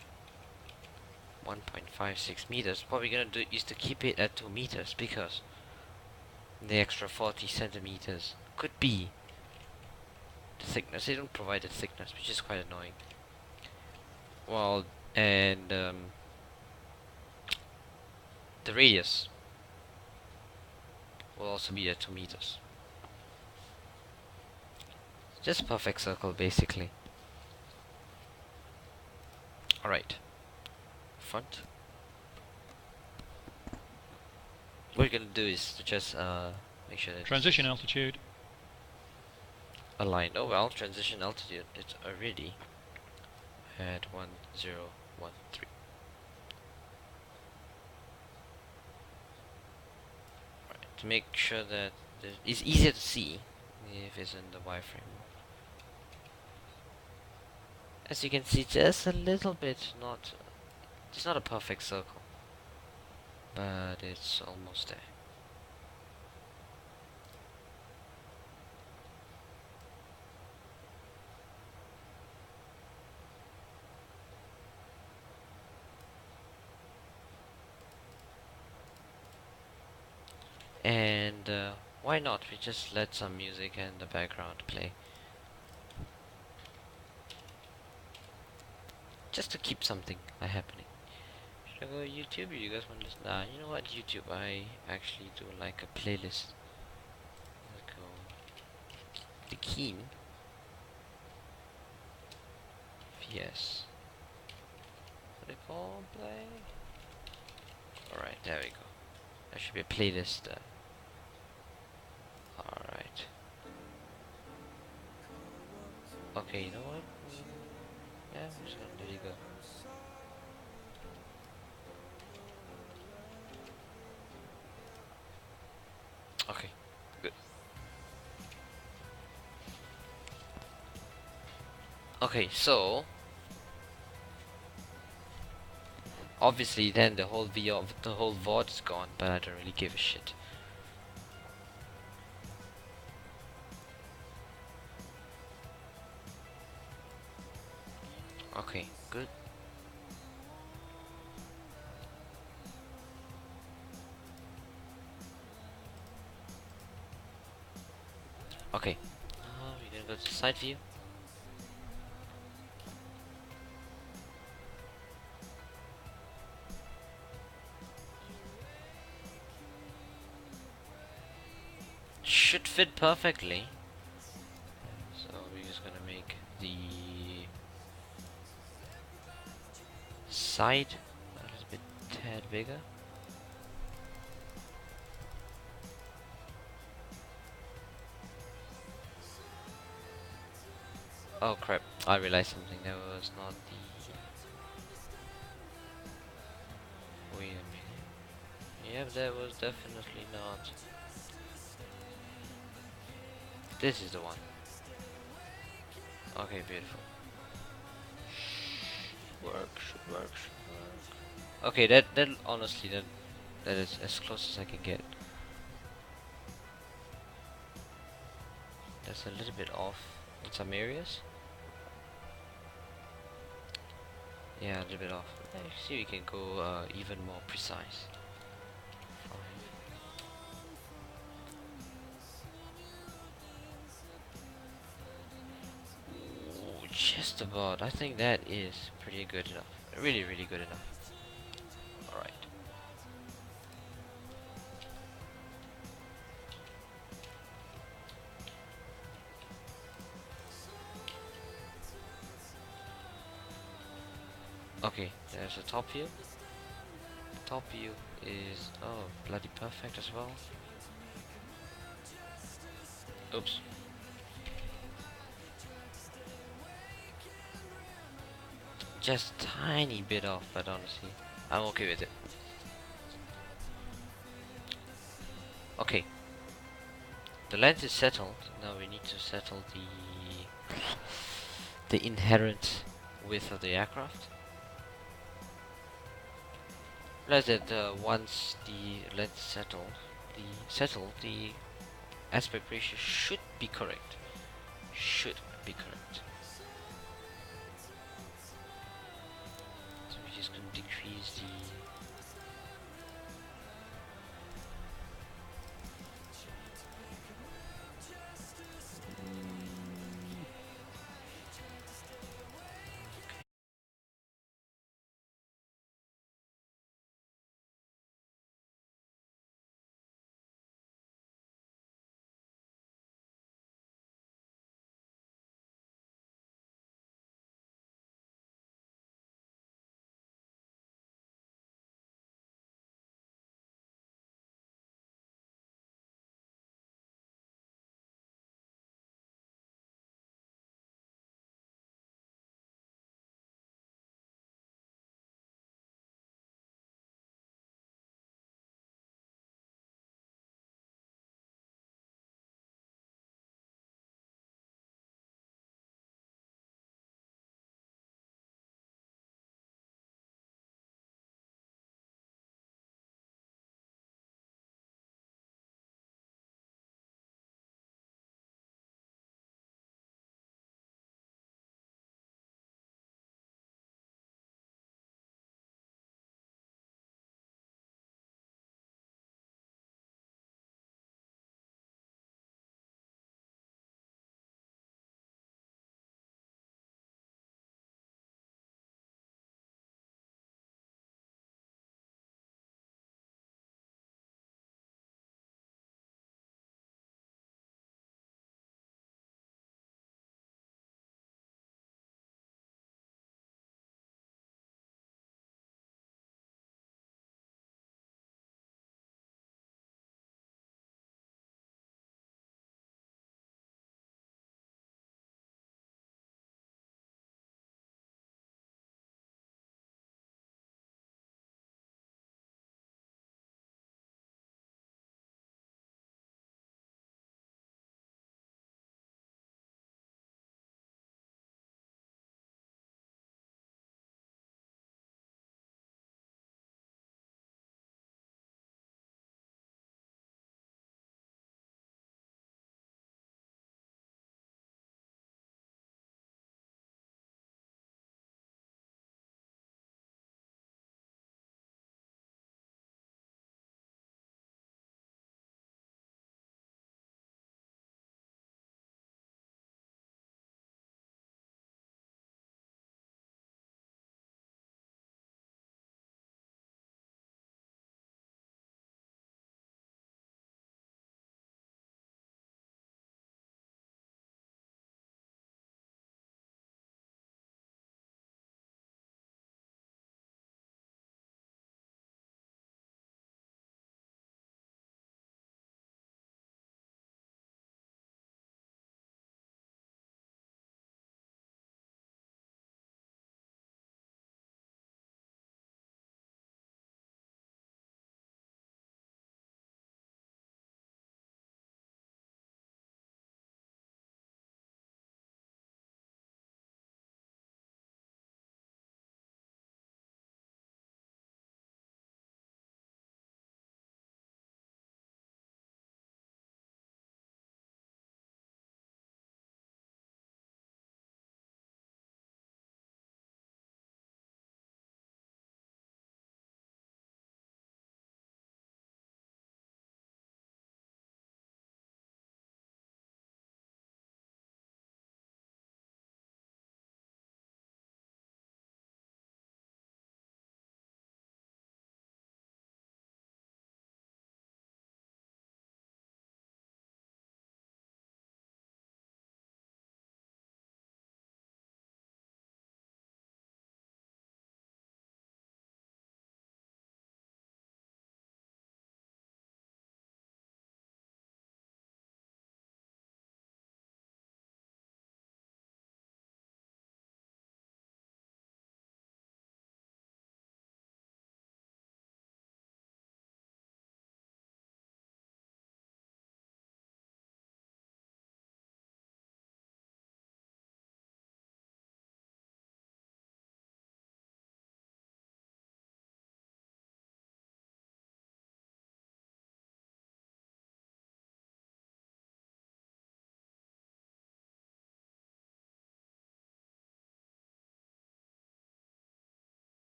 1.56 meters. What we're gonna do is to keep it at 2 meters, because the extra 40 centimeters could be the thickness. They don't provide the thickness, which is quite annoying. Well, and the radius will also be at 2 meters. Just a perfect circle, basically. Alright. Front. What we're gonna do is to just make sure that Transition altitude. aligned. Oh well, transition altitude, it's already at 1013. Right, to make sure that it's easier to see if it's in the wireframe. As you can see, just a little bit, it's not a perfect circle, but it's almost there. And why not? We just let some music in the background play. Just to keep something happening. Should I go to YouTube, or you guys want to listen? Nah, you know what? YouTube, I actually do like a playlist. Let's go. The Keen. Yes. What do they call play? Alright, there we go. There should be a playlist. Alright. Okay, you know what? Yeah, I'm just gonna let it go. Okay, good. Okay, so obviously then the whole VOD is gone, but I don't really give a shit. Okay, good. Okay, we're gonna go to side view. Should fit perfectly. So we're just gonna make the side a little bit tad bigger. Oh crap, I realized something. That was not the... Wait a minute. Yep, that was definitely not... This is the one. Okay, beautiful. Should work, should work, should work. Okay, that honestly, that is as close as I can get. That's a little bit off in some areas. Yeah, a little bit off. Let's see, we can go even more precise. Ooh, just about. I think that is pretty good enough. Really, really good enough. Alright. Okay, there's a top view. Top view is, oh, bloody perfect as well. Oops. Just tiny bit off, but honestly, I'm okay with it. Okay. The lens is settled. Now we need to settle the inherent width of the aircraft. Realize that once the lens is settled, the aspect ratio should be correct. Should be correct. So we're just gonna decrease the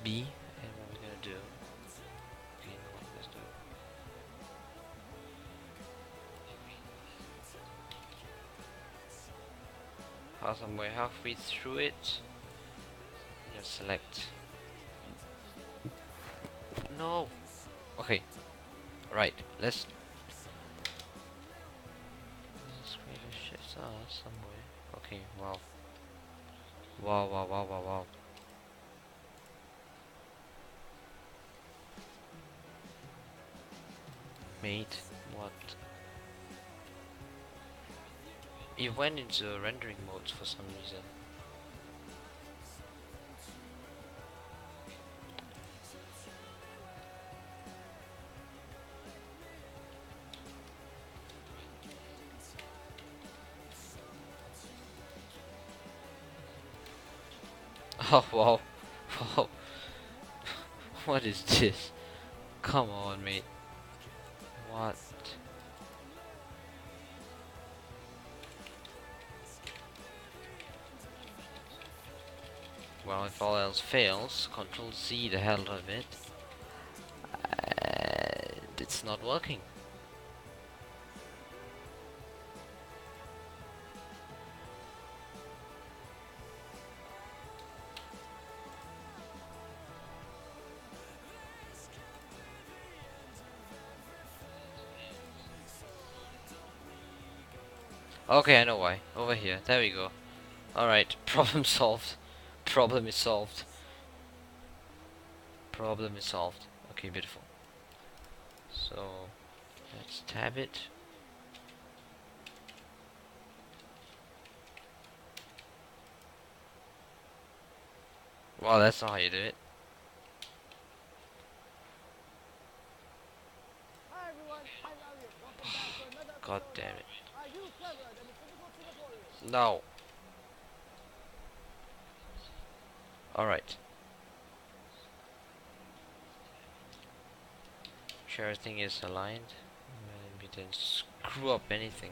B, and what we're gonna do. Okay, no, let's do it. Somewhere halfway through it, just select. No. Okay. Right. Let's create a shift somewhere. Okay. Wow. Wow. Wow. Wow. Wow. Wow. Mate. What? It went into rendering mode for some reason. Oh wow. Wow. What is this? Come on, mate. What? Well, if all else fails, Control Z the hell of it. It's not working. Okay, I know why. Over here. There we go. Alright, problem solved. Problem is solved. Problem is solved. Okay, beautiful. So, let's tab it. Well, that's not how you do it. Hi everyone, I'm Elliot. Welcome back to another God episode damn it. of Are You Cleverer Than the Physical Tutorials? No. Alright. Sure everything is aligned. And we didn't screw up anything.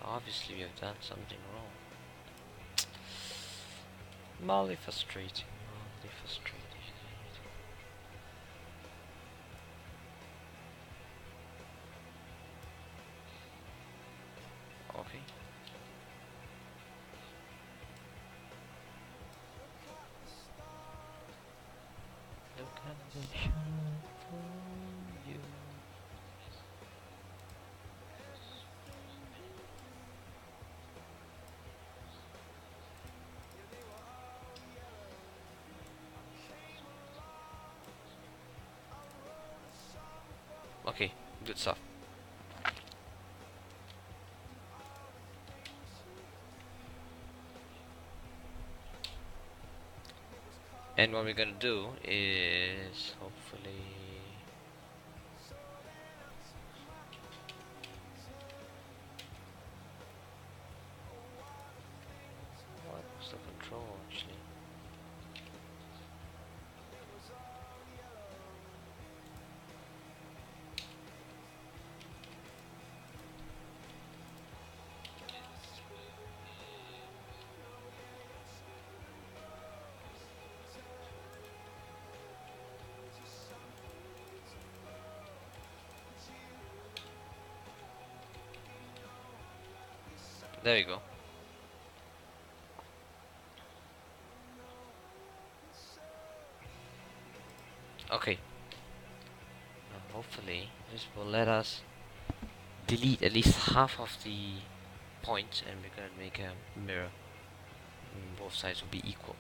Obviously we have done something wrong. Mildly frustrating. Mildly frustrating. Okay. Look at the shine for you. Okay, good stuff. And what we're gonna do is hopefully what's the control actually? There we go. Okay. Now hopefully this will let us delete at least half of the points, and we're gonna make a mirror. And both sides will be equal.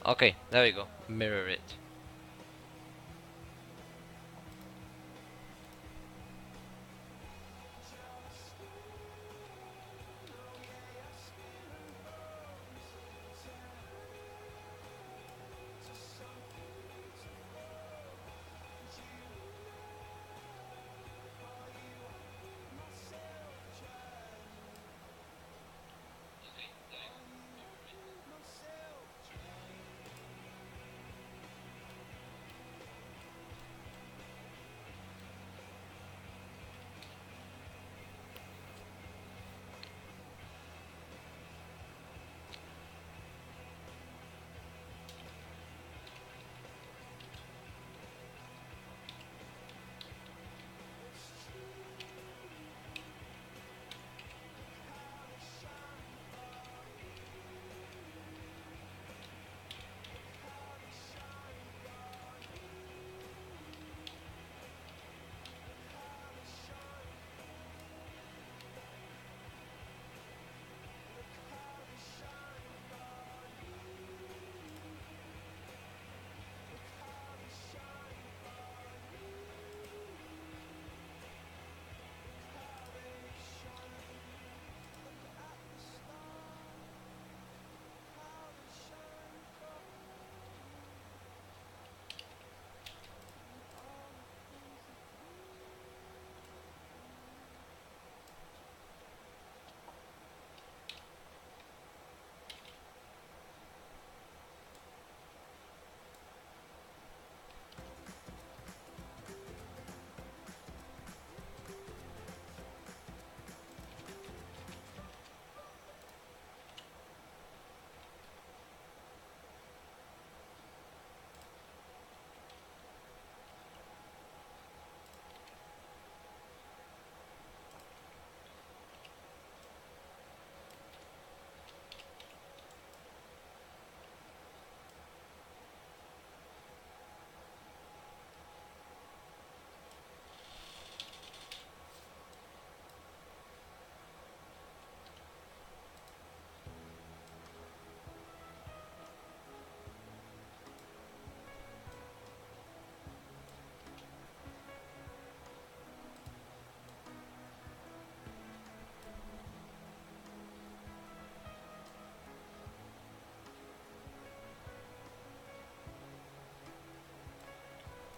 Okay, there we go. Mirror it.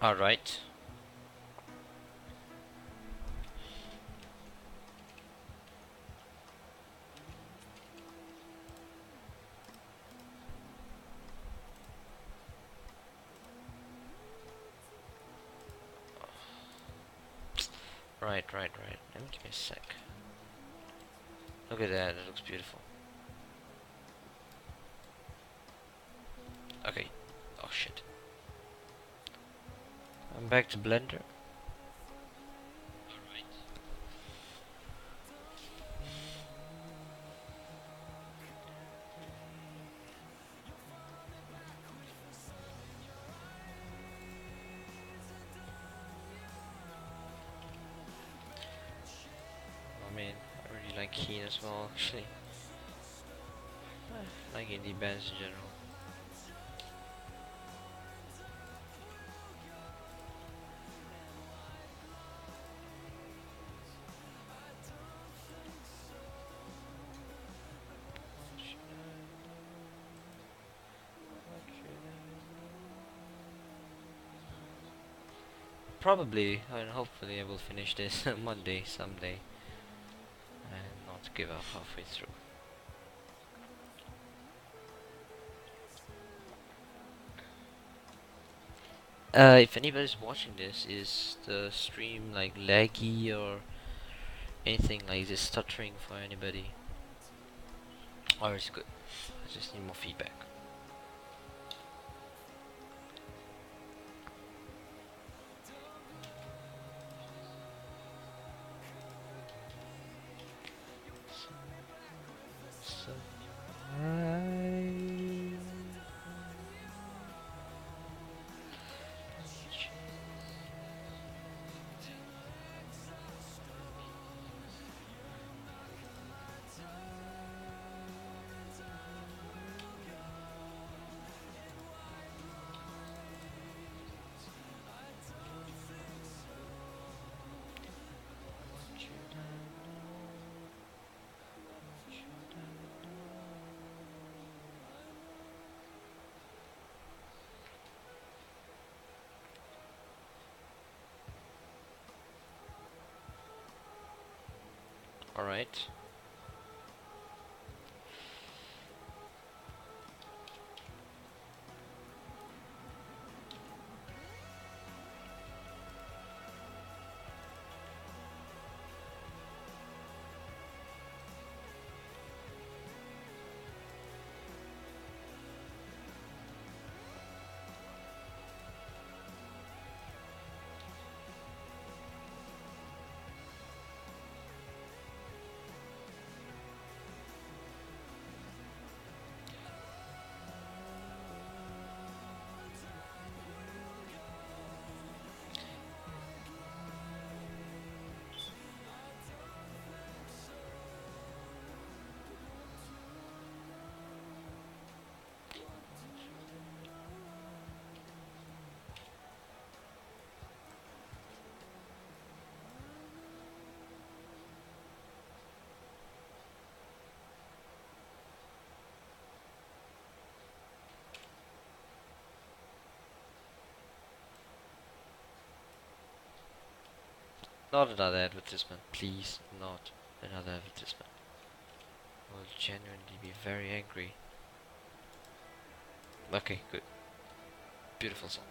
Alright. Right. Let me give me a sec. Look at that, it looks beautiful. Okay. Oh shit. I'm back to Blender. I mean, I really like Keen as well, actually. I like indie bands in general. Probably, and hopefully I will finish this Monday, someday, and not give up halfway through. If anybody's watching this, is the stream like laggy or anything like this, stuttering for anybody? Or is it good? I just need more feedback. Alright. Not another advertisement, please. Not another advertisement. I will genuinely be very angry. Okay, good. Beautiful song.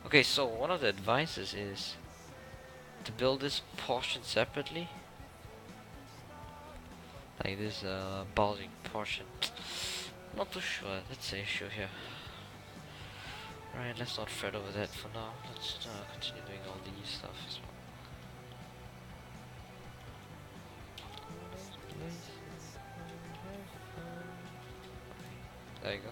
Okay, so one of the advices is to build this portion separately. Like this bulging portion. Not too sure, that's the issue here. Right, let's not fret over that for now. Let's continue doing all these stuff as well. There you go.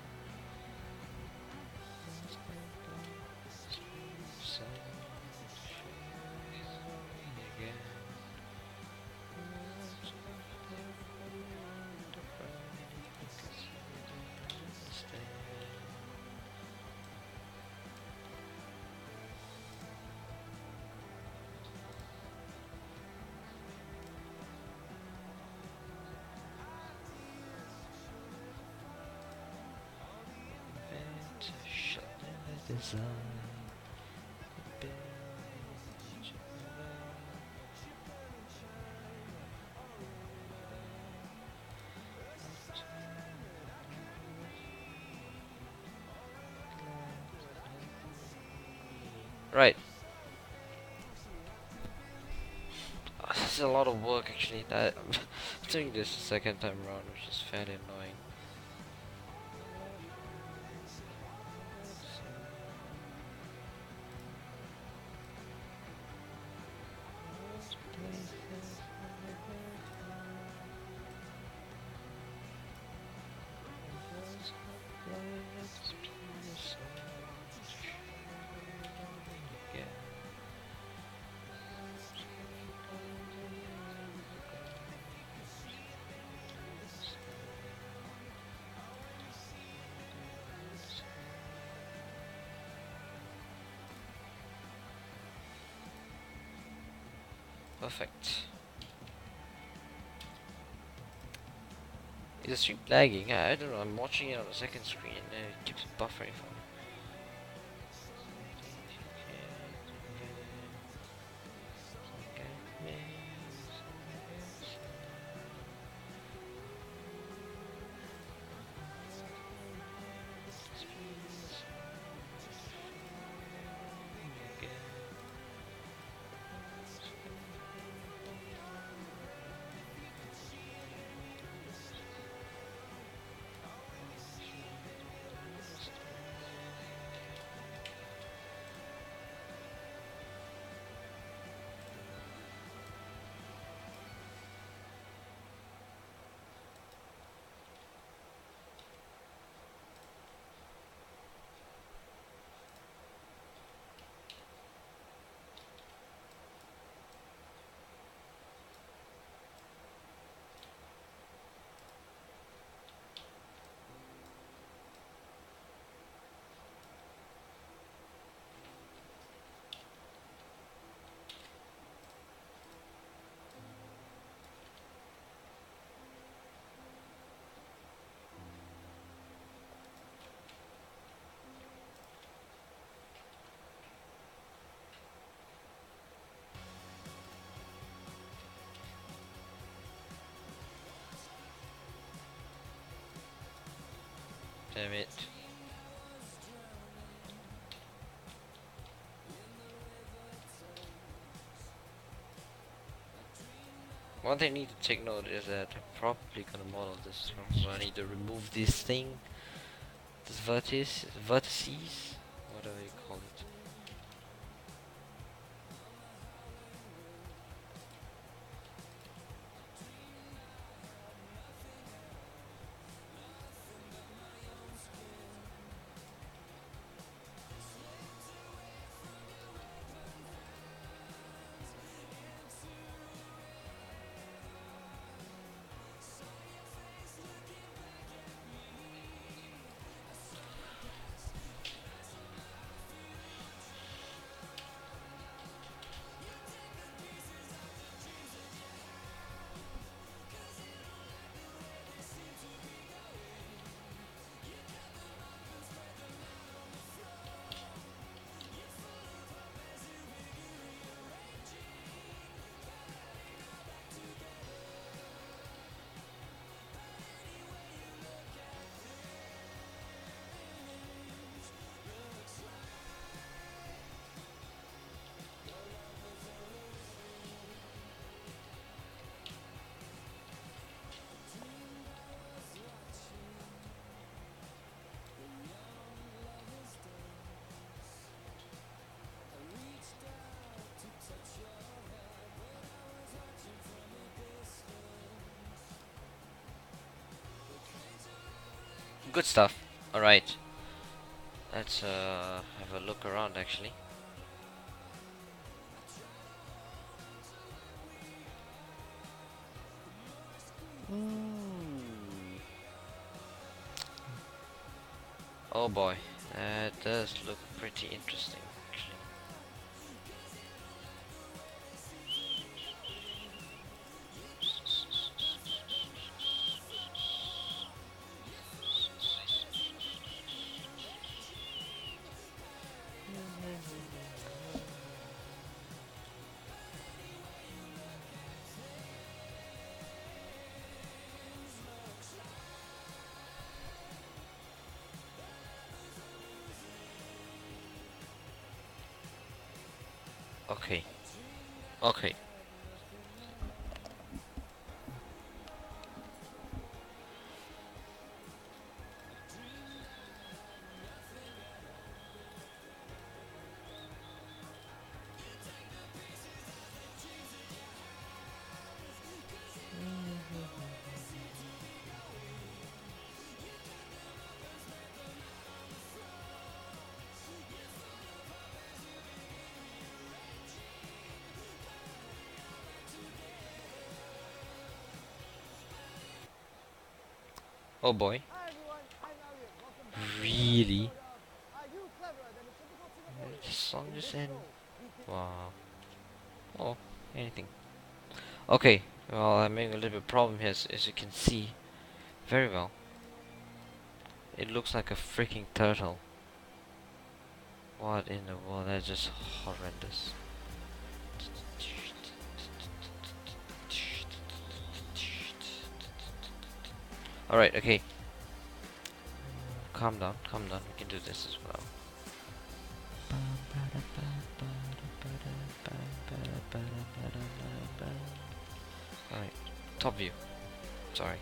Design. Right. This is a lot of work actually. That I'm doing this the second time around, which is fairly annoying. Perfect. Is the stream lagging? I don't know, I'm watching it on the second screen and it keeps buffering for me. Damn it. One thing I need to take note is that I'm probably gonna model this wrong, so I need to remove this thing, this vertices, whatever you call it. good stuff. Alright. Let's have a look around actually. Oh boy, that does look pretty interesting actually. Okay. Okay. Oh boy. Hi everyone, I'm Elliot. Welcome back to Really? another episode of Are You Cleverer Than a Typical The Singaporean? song In just this end. show, we think Wow. Oh, anything. Okay. Well, I'm having a little bit of problem here, as you can see very well. It looks like a freaking turtle. What in the world? That's just horrendous. Alright, okay. Calm down, calm down. We can do this as well. Alright, top view. Sorry.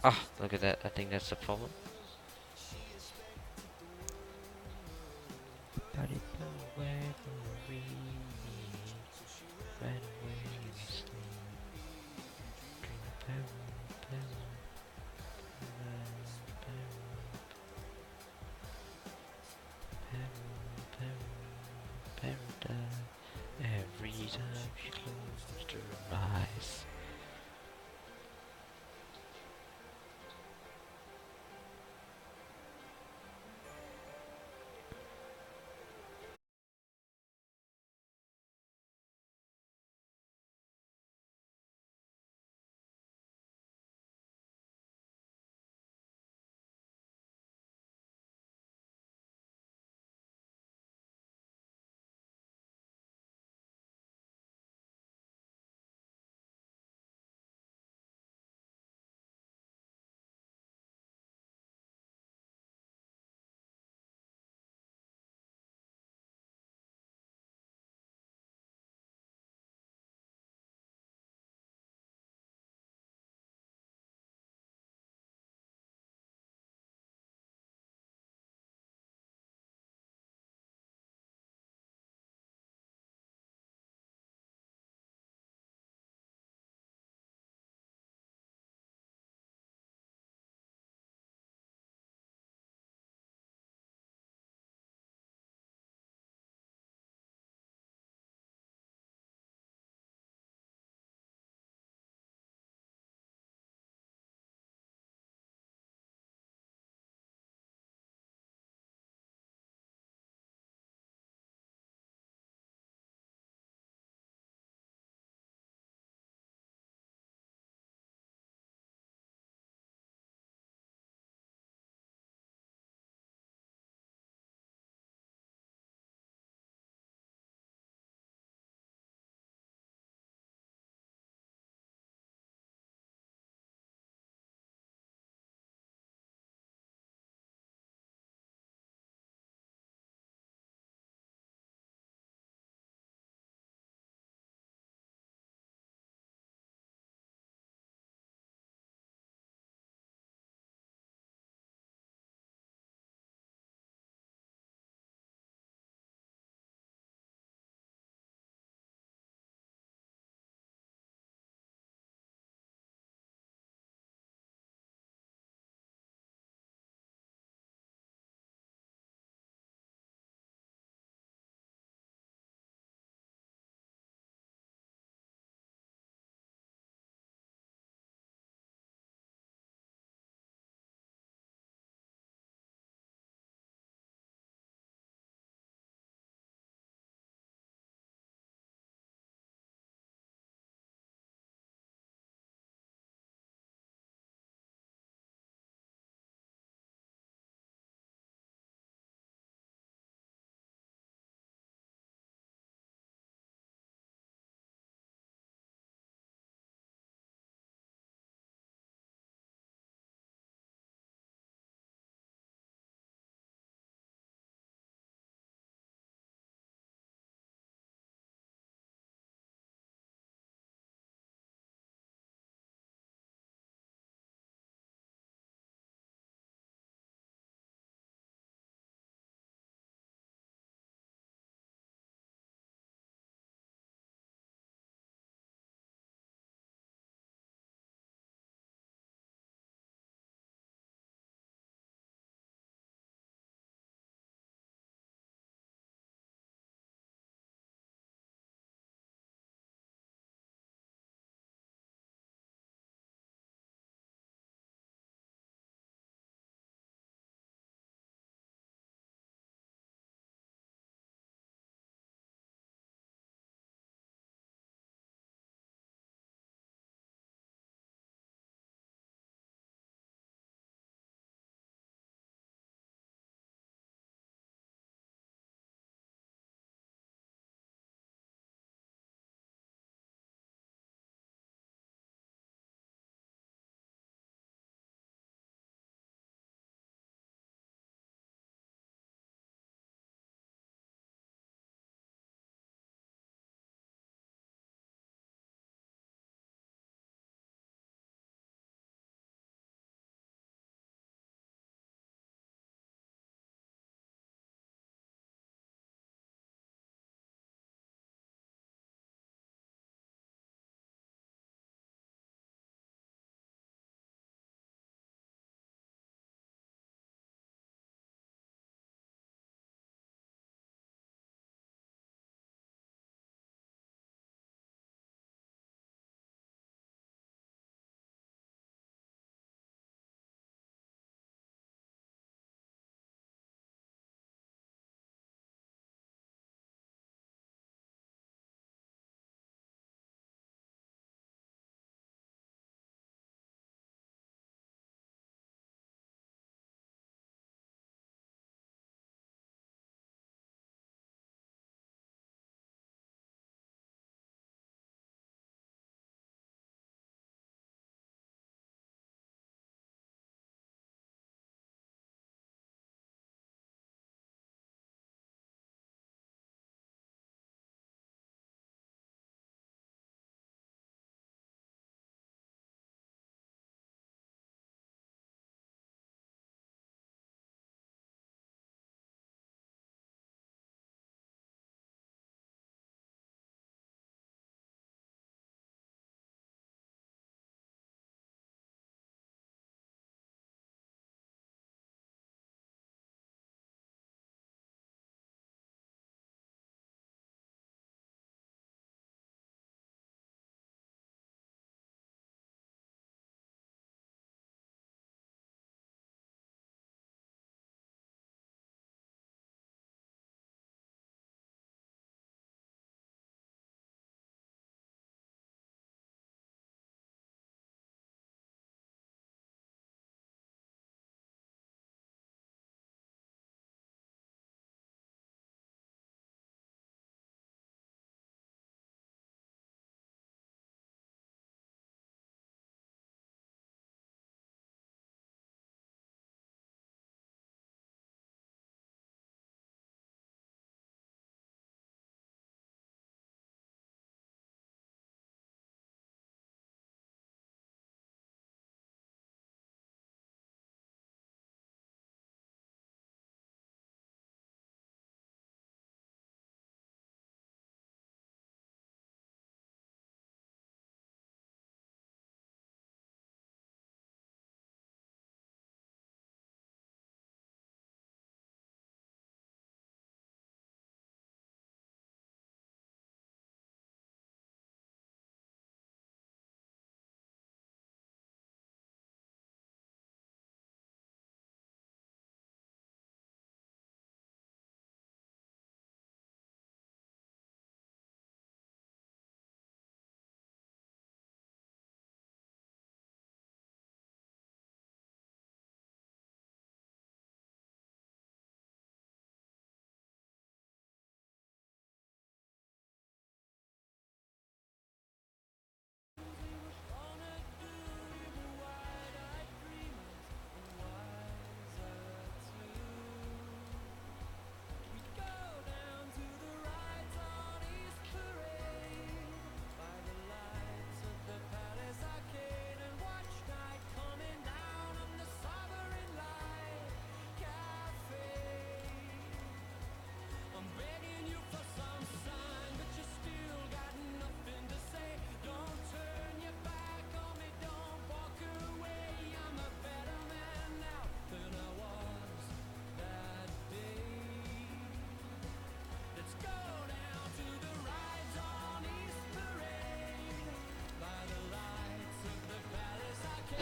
Ah, look at that. I think that's the problem. But it away from the reed, ran away in the sleep, dream of paradise. Every time she closed her eyes.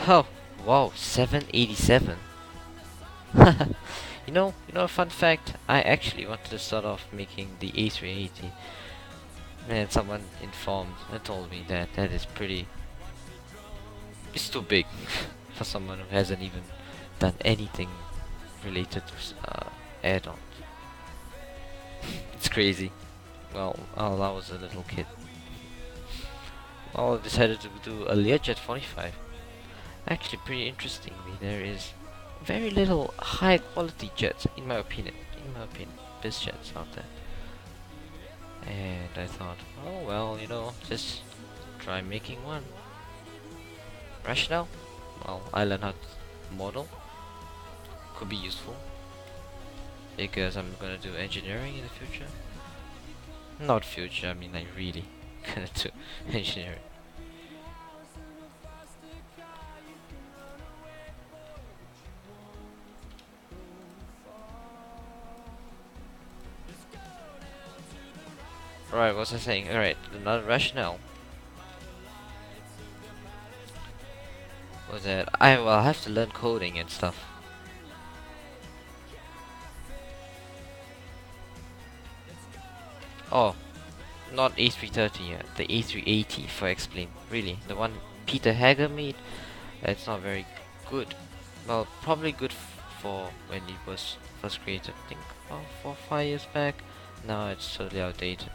Oh, wow, 787. You know, a fun fact. I actually wanted to start off making the A380, and someone informed and told me that that is pretty. It's too big for someone who hasn't even done anything related to add-ons. It's crazy. Well, I was a little kid. Well, I decided to do a Learjet 45. Actually, pretty interestingly, there is very little high quality jets, in my opinion. Biz jets out there. And I thought, oh well, just try making one. Rationale? Well, I learned how to model. Could be useful. Because I'm gonna do engineering in the future. Not future, I mean like really gonna do engineering. Alright, what was I saying? Alright, another rationale was that I'll have to learn coding and stuff. Oh, not A330 yet, the A380 for Explain. Really, the one Peter Hager made, it's not very good. Well, probably good for when it was first created, I think, 4 or 5 years back. Now it's totally outdated.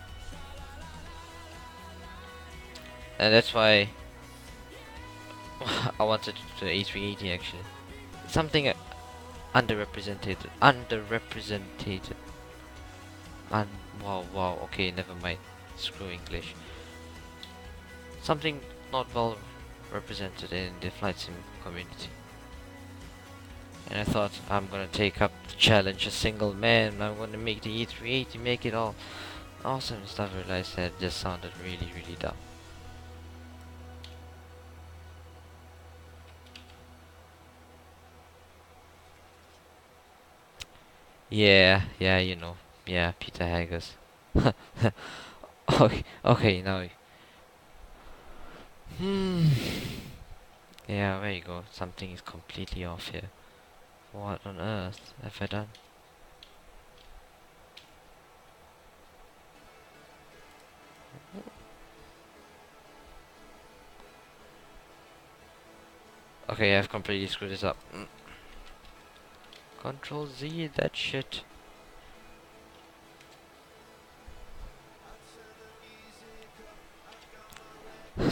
And that's why I wanted to do A380 actually. Something underrepresented. Wow, okay, never mind. Screw English. Something not well represented in the flight sim community. And I thought, I'm gonna take up the challenge, a single man. I'm gonna make the E380, make it all awesome and stuff. I realized that it just sounded really, really dumb. Yeah, yeah, Peter Haggers. Okay, now. Yeah, there you go. Something is completely off here. What on earth have I done? Okay, I've completely screwed this up. Control Z, that shit.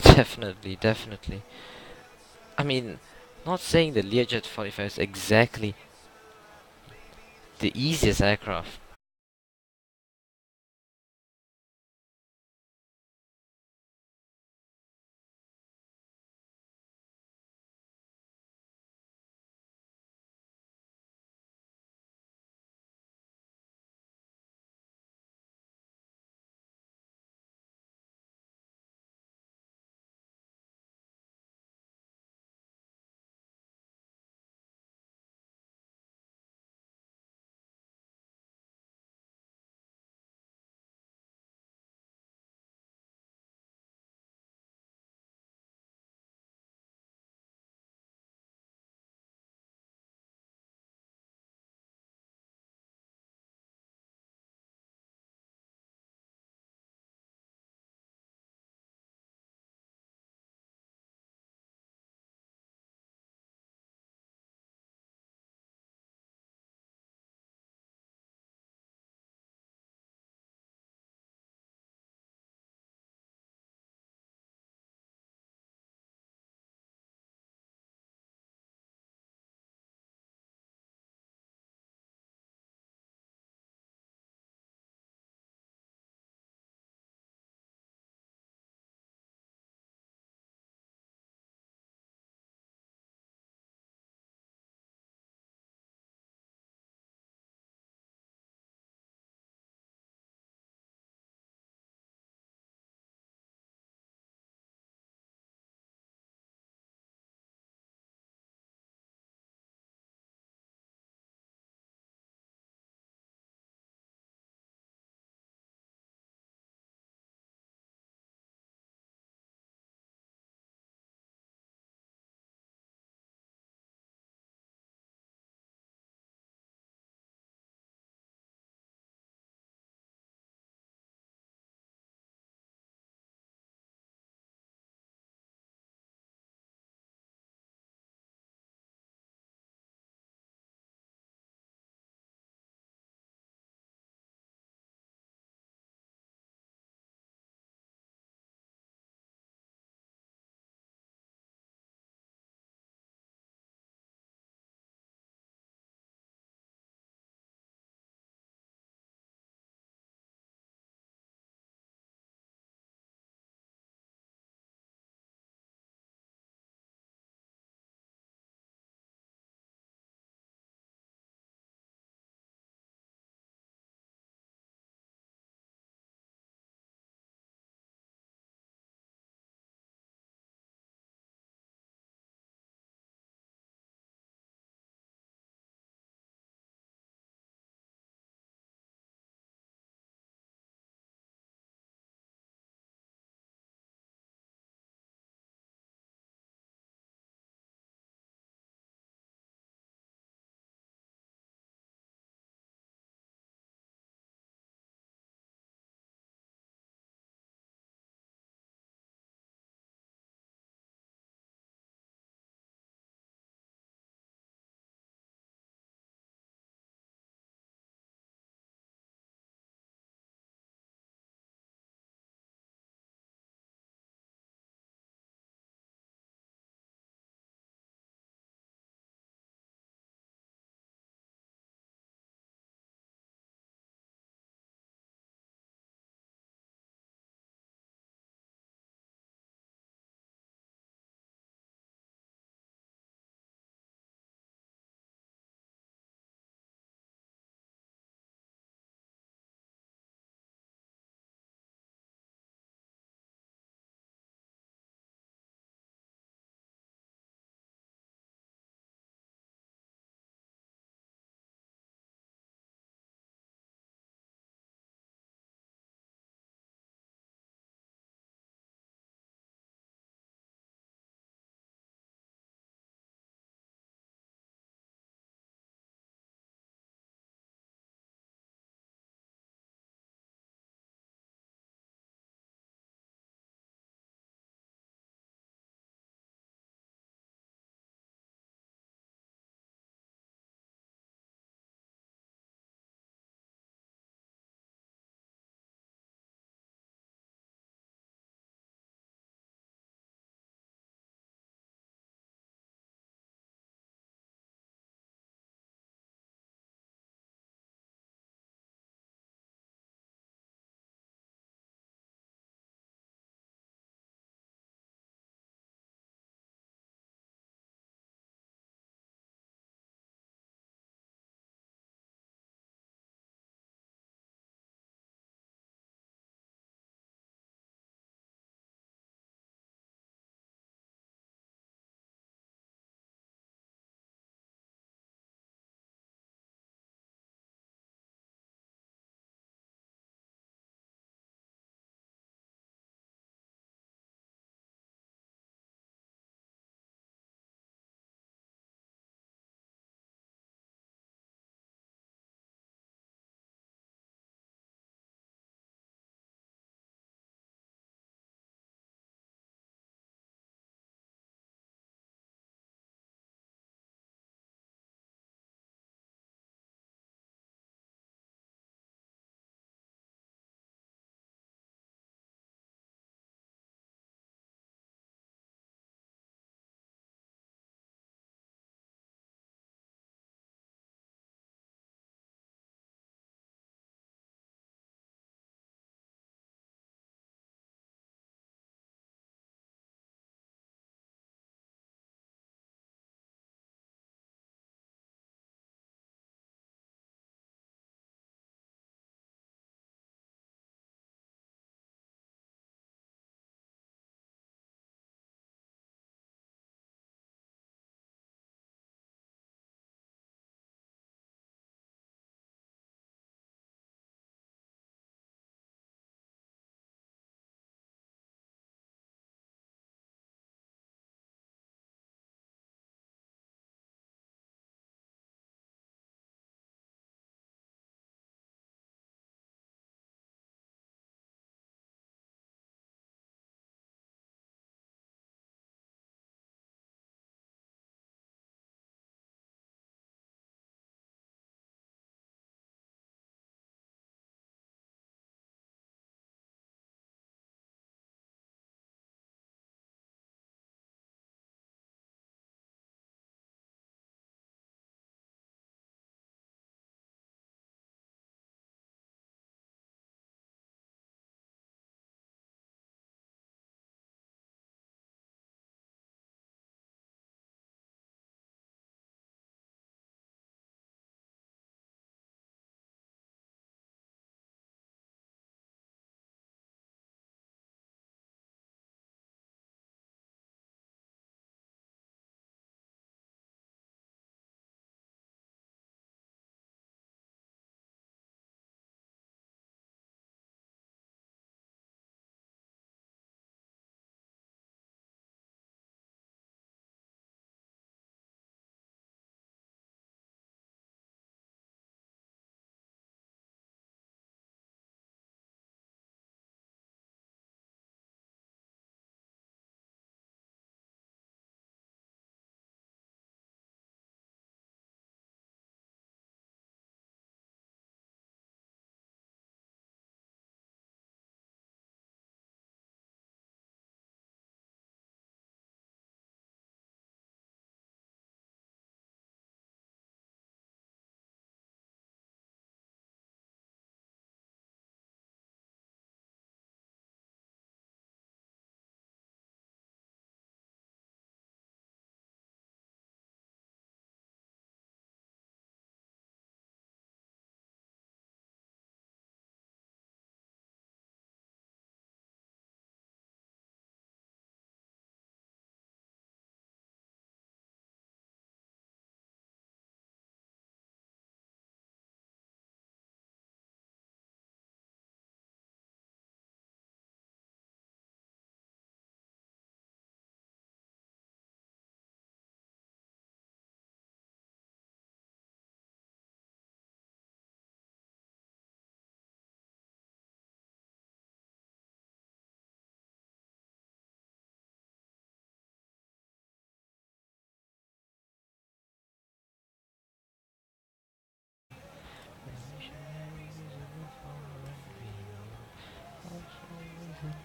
Definitely. I mean, not saying the Learjet 45 is exactly the easiest aircraft.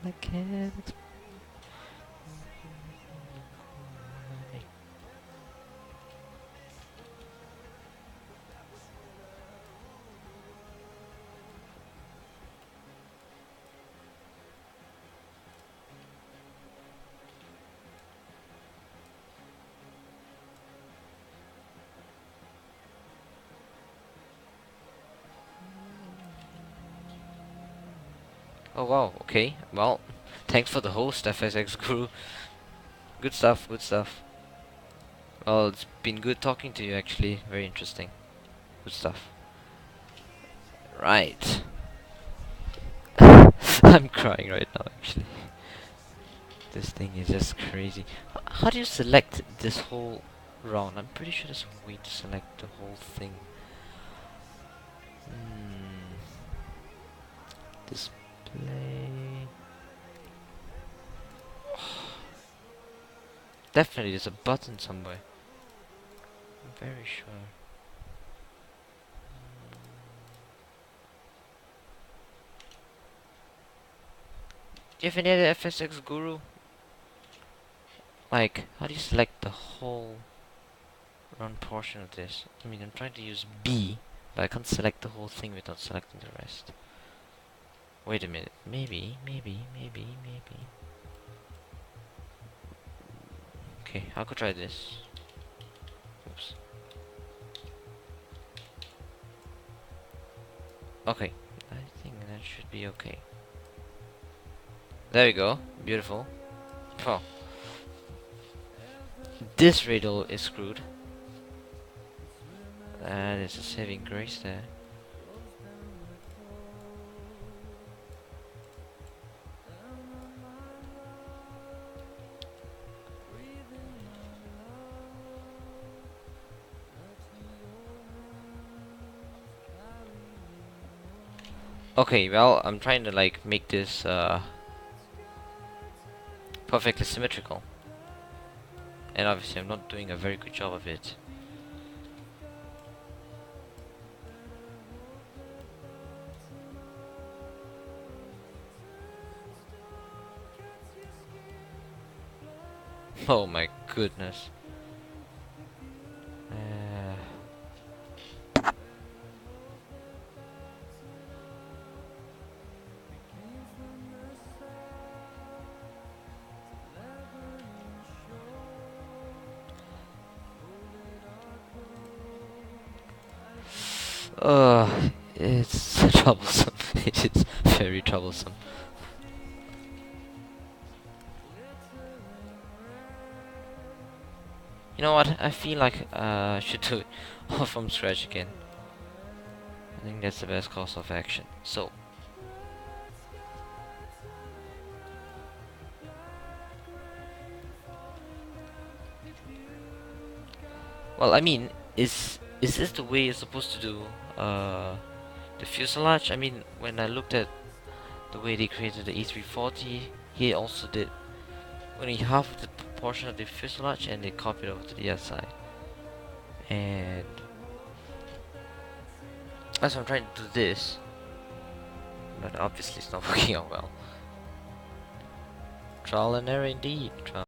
I can't explain. Oh wow, okay. Well, thanks for the host, FSX Guru. Good stuff, good stuff. Well, it's been good talking to you actually. Very interesting. Good stuff. Right. I'm crying right now actually. This thing is just crazy. How do you select this whole round? I'm pretty sure there's a way to select the whole thing. Hmm. Display. Definitely there's a button somewhere. I'm very sure. Do you have any other FSX Guru? Like, how do you select the whole round portion of this? I mean, I'm trying to use B, but I can't select the whole thing without selecting the rest. Wait a minute. Maybe. Okay, I could try this. Oops. Okay, I think that should be okay. There we go. Beautiful. Oh. This riddle is screwed. And it's a saving grace there. Okay, well, I'm trying to like make this perfectly symmetrical. And obviously I'm not doing a very good job of it. Oh my goodness. It's troublesome. It is very troublesome. You know what? I feel like I should do it all from scratch again. I think that's the best course of action. So, well, I mean, is this the way you're supposed to do the fuselage? I mean, when I looked at the way they created the A340, he also did only half of the portion of the fuselage and they copied over to the other side. And as I'm trying to do this, but obviously it's not working out well. Trial and error indeed. Trial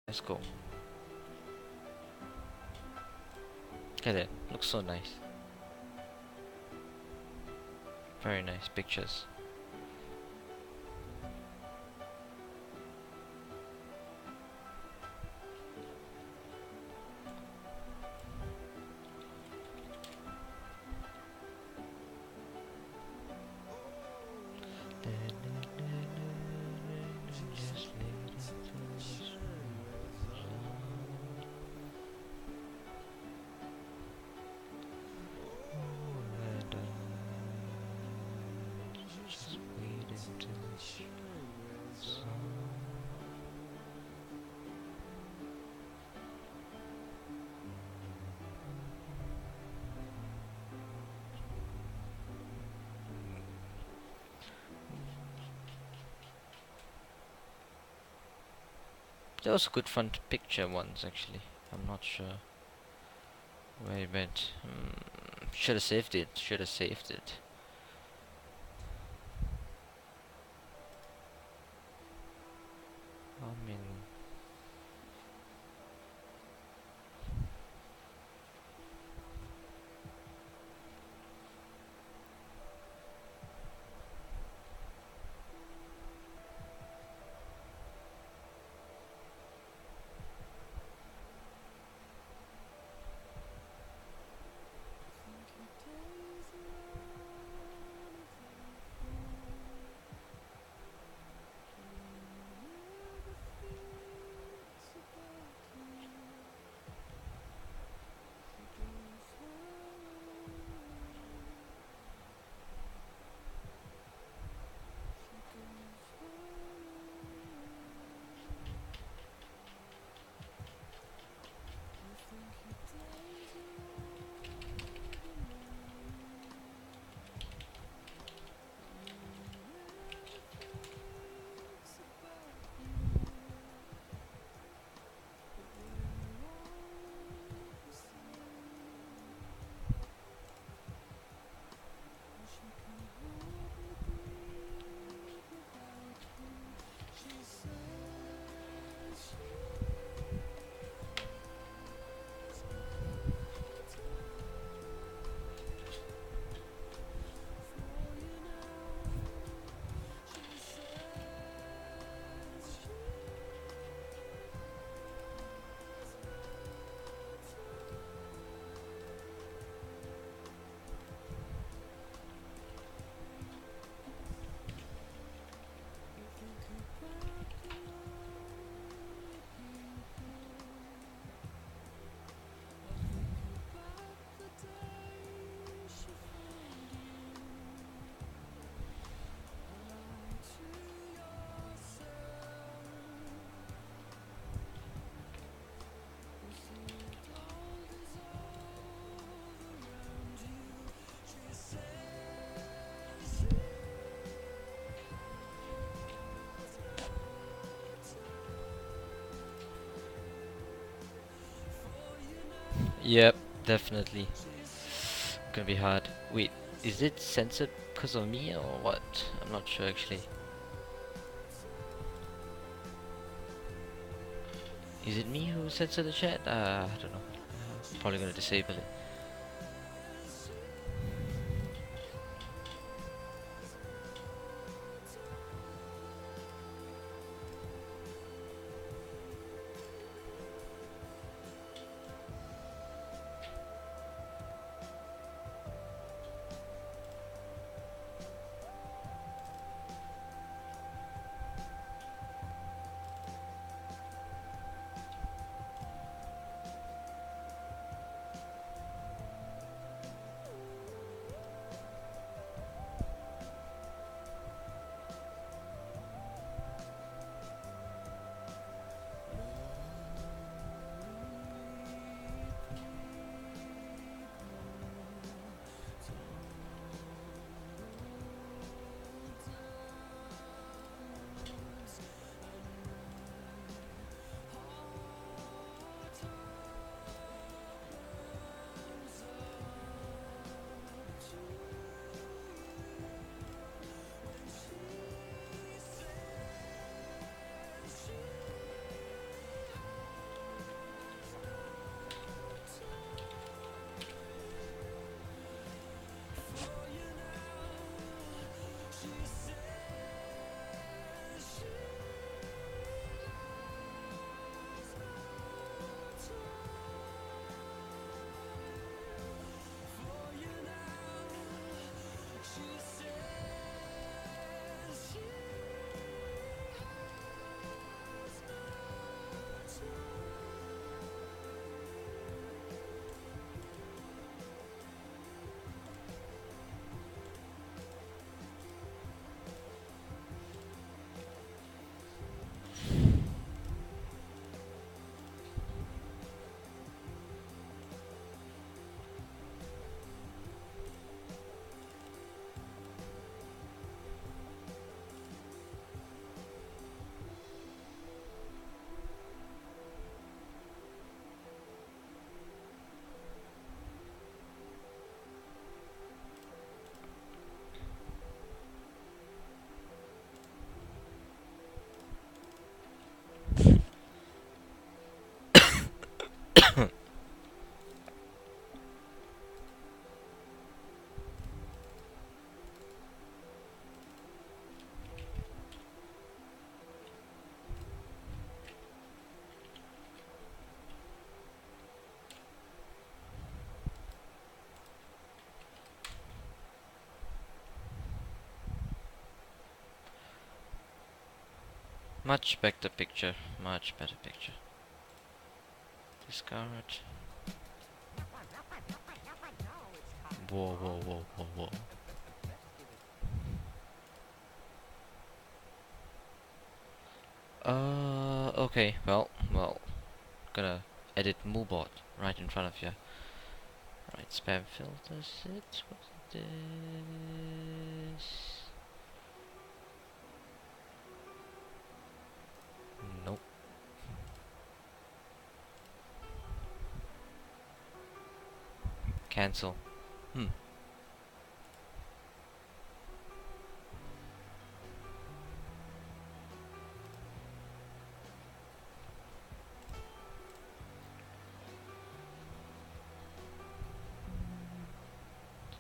Let's go. Look at it. Looks so nice. Very nice pictures. There was a good front picture once actually. I'm not sure where it went. Should have saved it. Should have saved it. I mean, yep, definitely. Gonna be hard. Wait, is it censored because of me or what? I'm not sure actually. Is it me who censored the chat? I don't know. Probably gonna disable it. Much better picture. Much better picture. Discard. Whoa, whoa, whoa, whoa, whoa. Okay, well, gonna edit Moobot right in front of you. Right, spam filters it. What's this? Nope. Cancel.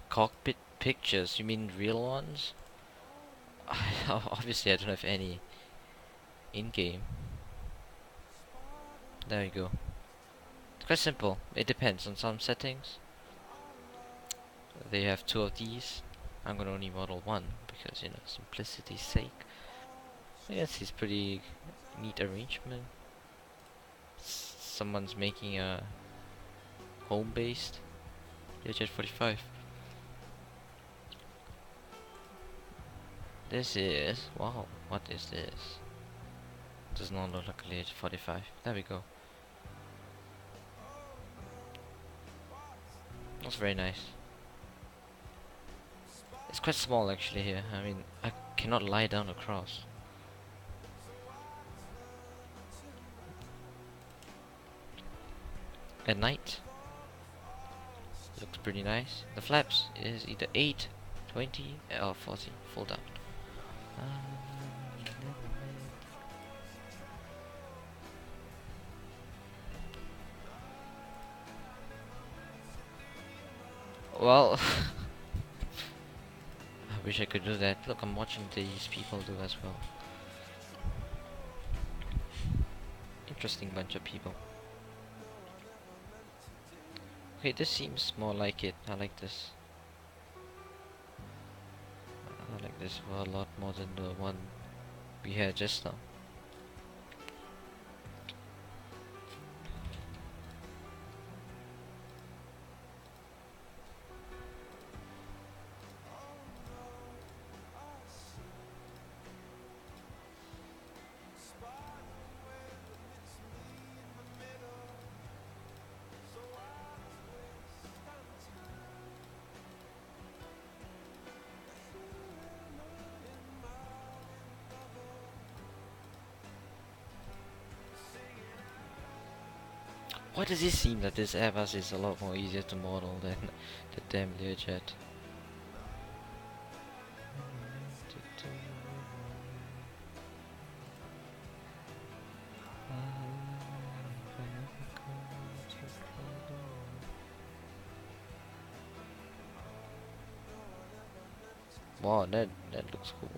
Cockpit pictures? You mean real ones? Obviously I don't have any in-game. There you go. It's quite simple. It depends on some settings. They have 2 of these. I'm gonna only model 1 because, you know, simplicity's sake. Yes, it's pretty neat arrangement. Someone's making a home-based Learjet45. This is... wow, what is this? Does not look like a Learjet45. There we go. That's very nice. It's quite small actually here. I mean, I cannot lie down across. At night, looks pretty nice. The flaps is either 8, 20 or 40. Full down. Well, I wish I could do that. Look, I'm watching these people do as well. Interesting bunch of people. Okay, this seems more like it. I like this. I like this a lot more than the one we had just now. Why does it seem that this Airbus is a lot more easier to model than the damn Learjet? Wow, that looks cool.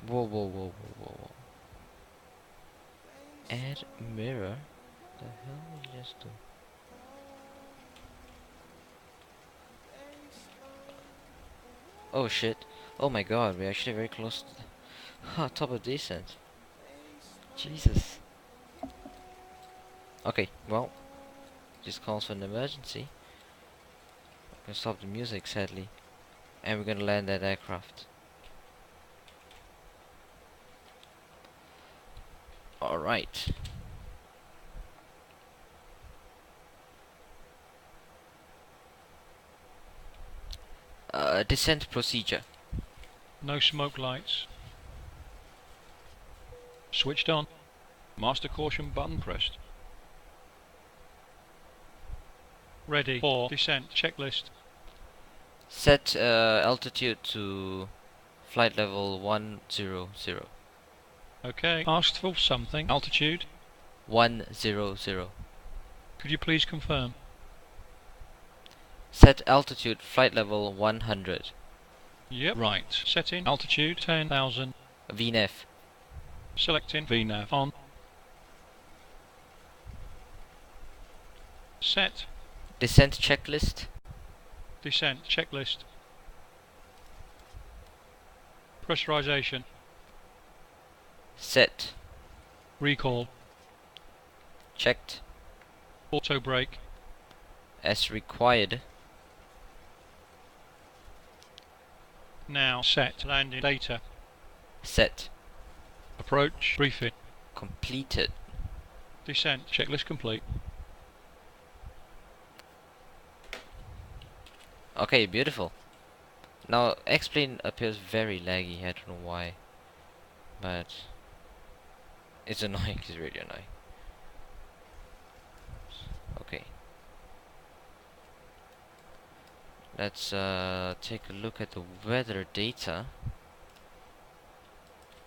Whoa, whoa, whoa, whoa, whoa, whoa. Add mirror? The hell did you just do? Oh shit. Oh my god, we're actually very close to the top of descent. Jesus. Okay, well, this calls for an emergency. I'm gonna stop the music, sadly. And we're gonna land that aircraft. Alright. Descent procedure. No smoke lights. Switched on. Master caution button pressed. Ready for descent checklist. Set altitude to flight level 100. Okay. Asked for something. Altitude. 100. Could you please confirm? Set altitude flight level 100. Yep. Right. Setting altitude 10,000. VNAV. Selecting VNAV on. Set. Descent checklist. Descent checklist. Pressurization. Set. Recall. Checked. Auto brake. As required. Now set landing data. Set. Approach briefing. Completed. Descent checklist complete. Okay, beautiful. Now, X-Plane appears very laggy, I don't know why. But it's annoying, it's really annoying. Okay. Let's take a look at the weather data.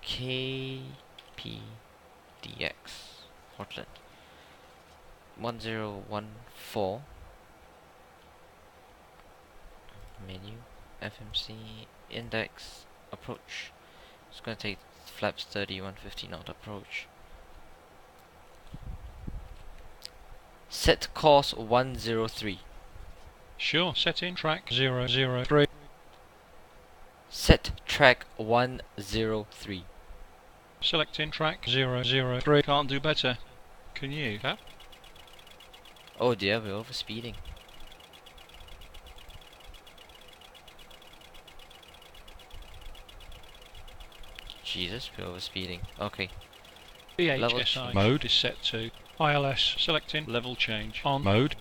KPDX Portland 1014. Menu, FMC, index, approach. It's gonna take flaps 30, 150 knot approach. Set course 103. Sure. Setting track 003. Set track 103. Selecting track 003. Can't do better. Can you? Cap? Oh dear, we're overspeeding. Jesus, we're overspeeding. Okay. Level VHSI change. mode is set to ILS. Selecting level change on mode.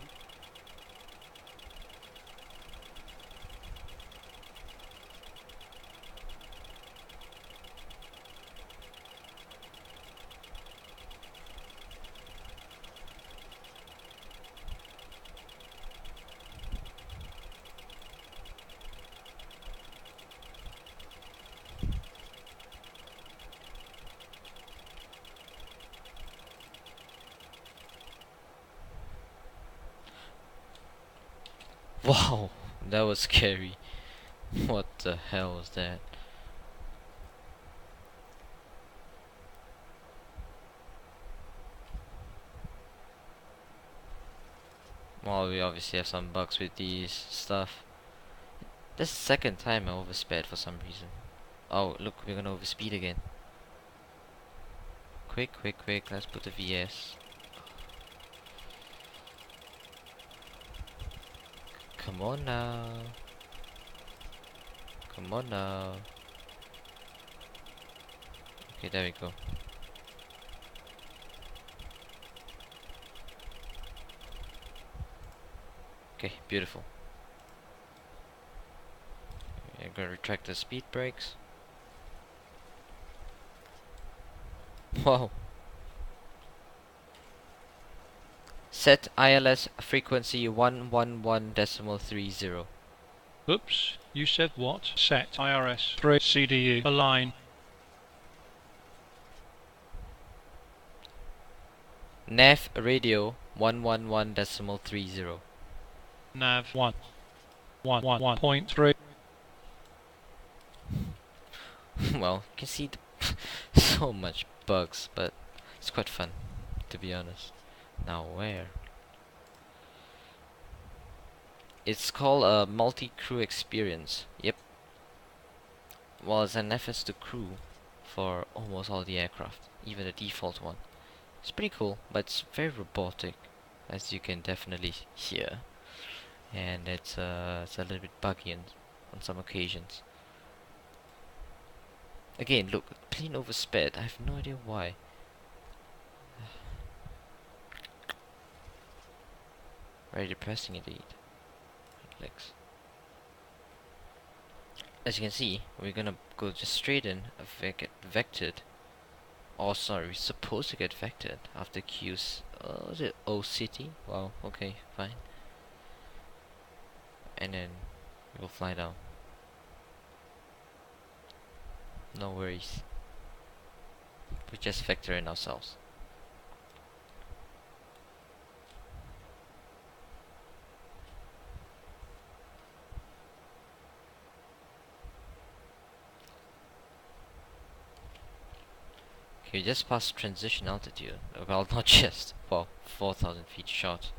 Wow, that was scary. What the hell was that? Well, we obviously have some bugs with these stuff. This is the second time I oversped for some reason. Oh, look, we're gonna overspeed again. Quick, quick, quick, let's put the VS. Come on now. Come on now. Okay, there we go. Okay, beautiful. I'm gonna retract the speed brakes. Wow. Set ILS frequency 111.30. Oops. You said what? Set IRS 3 CDU align. Nav radio 111.30. Nav 111.3. Well, you can see so much bugs, but it's quite fun, to be honest. Now where? It's called a multi-crew experience. Yep. Well, it's an FS to crew for almost all the aircraft, even the default one. It's pretty cool, but it's very robotic, as you can definitely hear, and it's a little bit buggy on some occasions. Again, look, plane oversped. I have no idea why. Very depressing indeed. Legs. As you can see, we're gonna go just straight in, get vectored. Oh, sorry, we're supposed to get vectored after Q's. Is it O City? Wow, okay, fine. And then we'll fly down. No worries. We just vector in ourselves. Okay, just past transition altitude. Well, not just. Well, 4,000 feet short.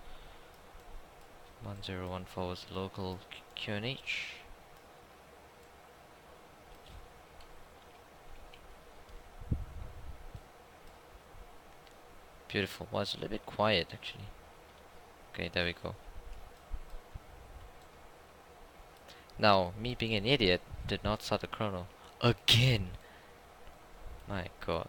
1014 was local QNH. Beautiful. Well, it's a little bit quiet actually. Okay, there we go. Now, me being an idiot, did not start the chrono. Again! My god.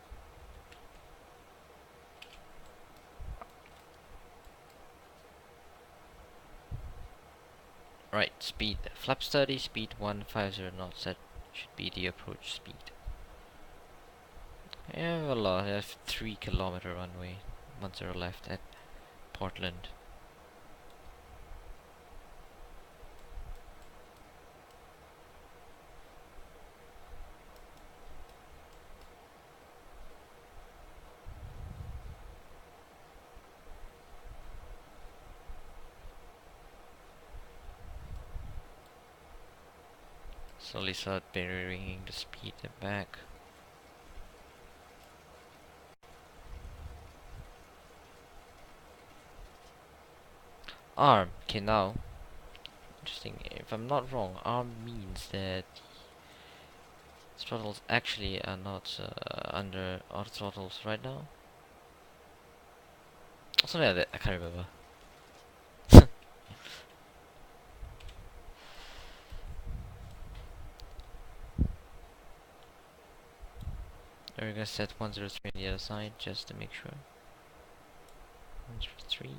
Right, speed. Flaps 30, speed 150 knots. That should be the approach speed. Yeah, well, I have 3 kilometer runway. 10 left at Portland. Slowly start bringing the speed back. Arm. Okay, now. Interesting. If I'm not wrong, arm means that throttles actually are not under auto throttles right now. Something like that. I can't remember. We're gonna set 103 on the other side just to make sure. 103.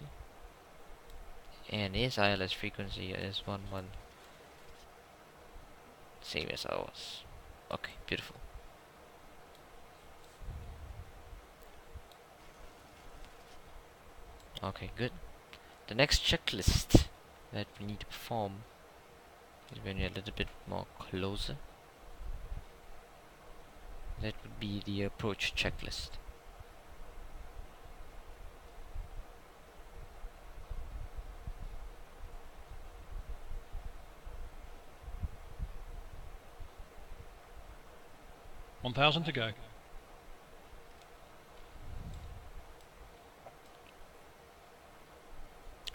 And his ILS frequency is 11. Same as ours. Okay, beautiful. Okay, good. The next checklist that we need to perform is when you're a little bit more closer. That would be the approach checklist. $1,000 to go.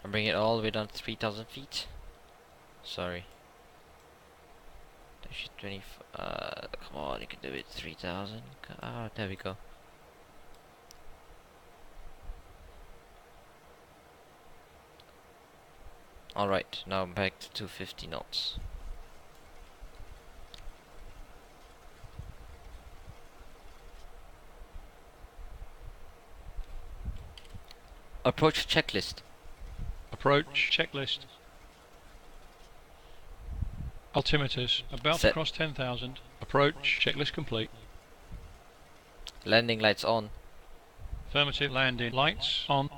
I'll bring it all the way down to 3,000 feet. Sorry. Dash 20. Come on, you can do it. 3,000. Ah, there we go. Alright, now I'm back to 250 knots. Approach checklist. Approach checklist. Altimeters about Set. to cross 10,000. Approach checklist complete. Landing lights on. Affirmative. Landing lights on.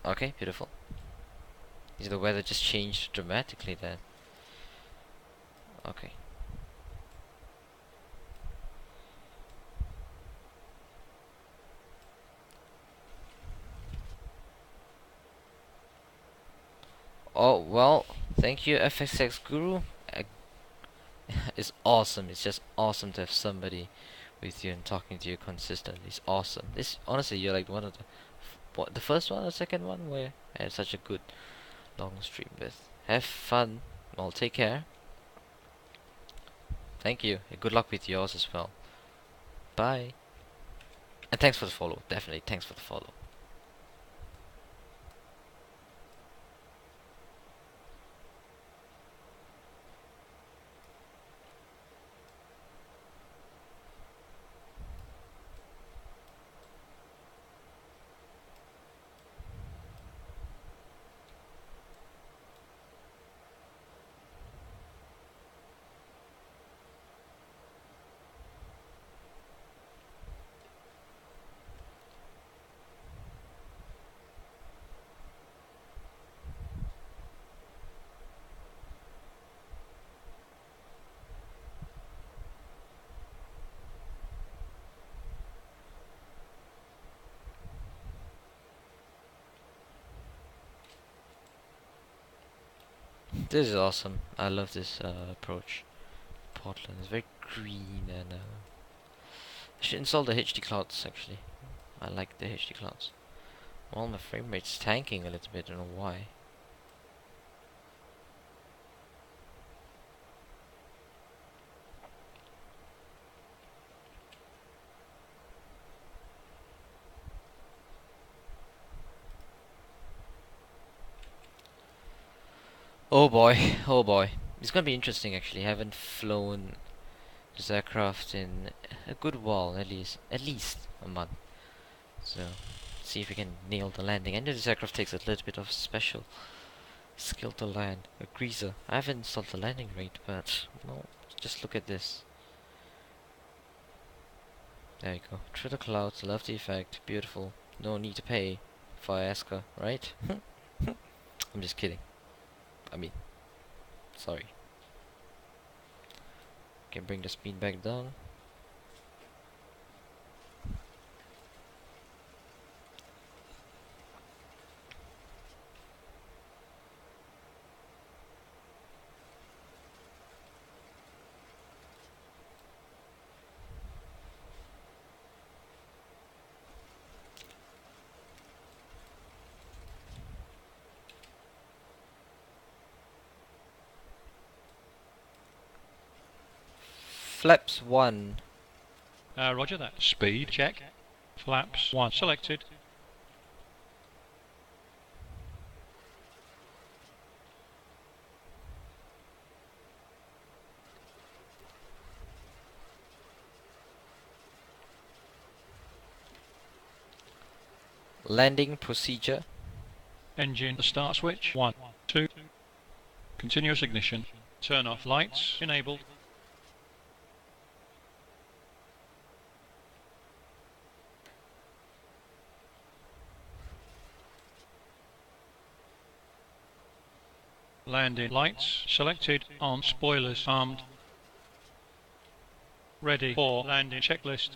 Okay, beautiful. Is the weather just changed dramatically then? Okay. Oh, well, thank you FXX Guru. It's awesome. It's just awesome to have somebody with you and talking to you consistently. It's awesome. This, honestly, you're like one of the first one or second one where I had such a good long stream with. Have fun. Well, take care. Thank you. And good luck with yours as well. Bye. And thanks for the follow. Definitely, thanks for the follow. This is awesome. I love this approach. Portland is very green and I should install the HD clouds actually. I like the HD clouds. Well, my frame rate's tanking a little bit, I don't know why. Oh boy, oh boy. It's gonna be interesting actually. I haven't flown this aircraft in a good while, at least a month. So, see if we can nail the landing. I know this aircraft takes a little bit of special skill to land. A greaser. I haven't installed the landing rate, but no, just look at this. There you go. Through the clouds, love the effect, beautiful. No need to pay for Alaska, right? I'm just kidding. I mean, sorry. Can bring the speed back down. Flaps 1. Roger that. Speed check. Flaps 1 selected. Landing procedure. Engine start switch 1, 2. Continuous ignition. Turn off lights enabled. Landing lights selected on, spoilers armed. Ready for landing checklist.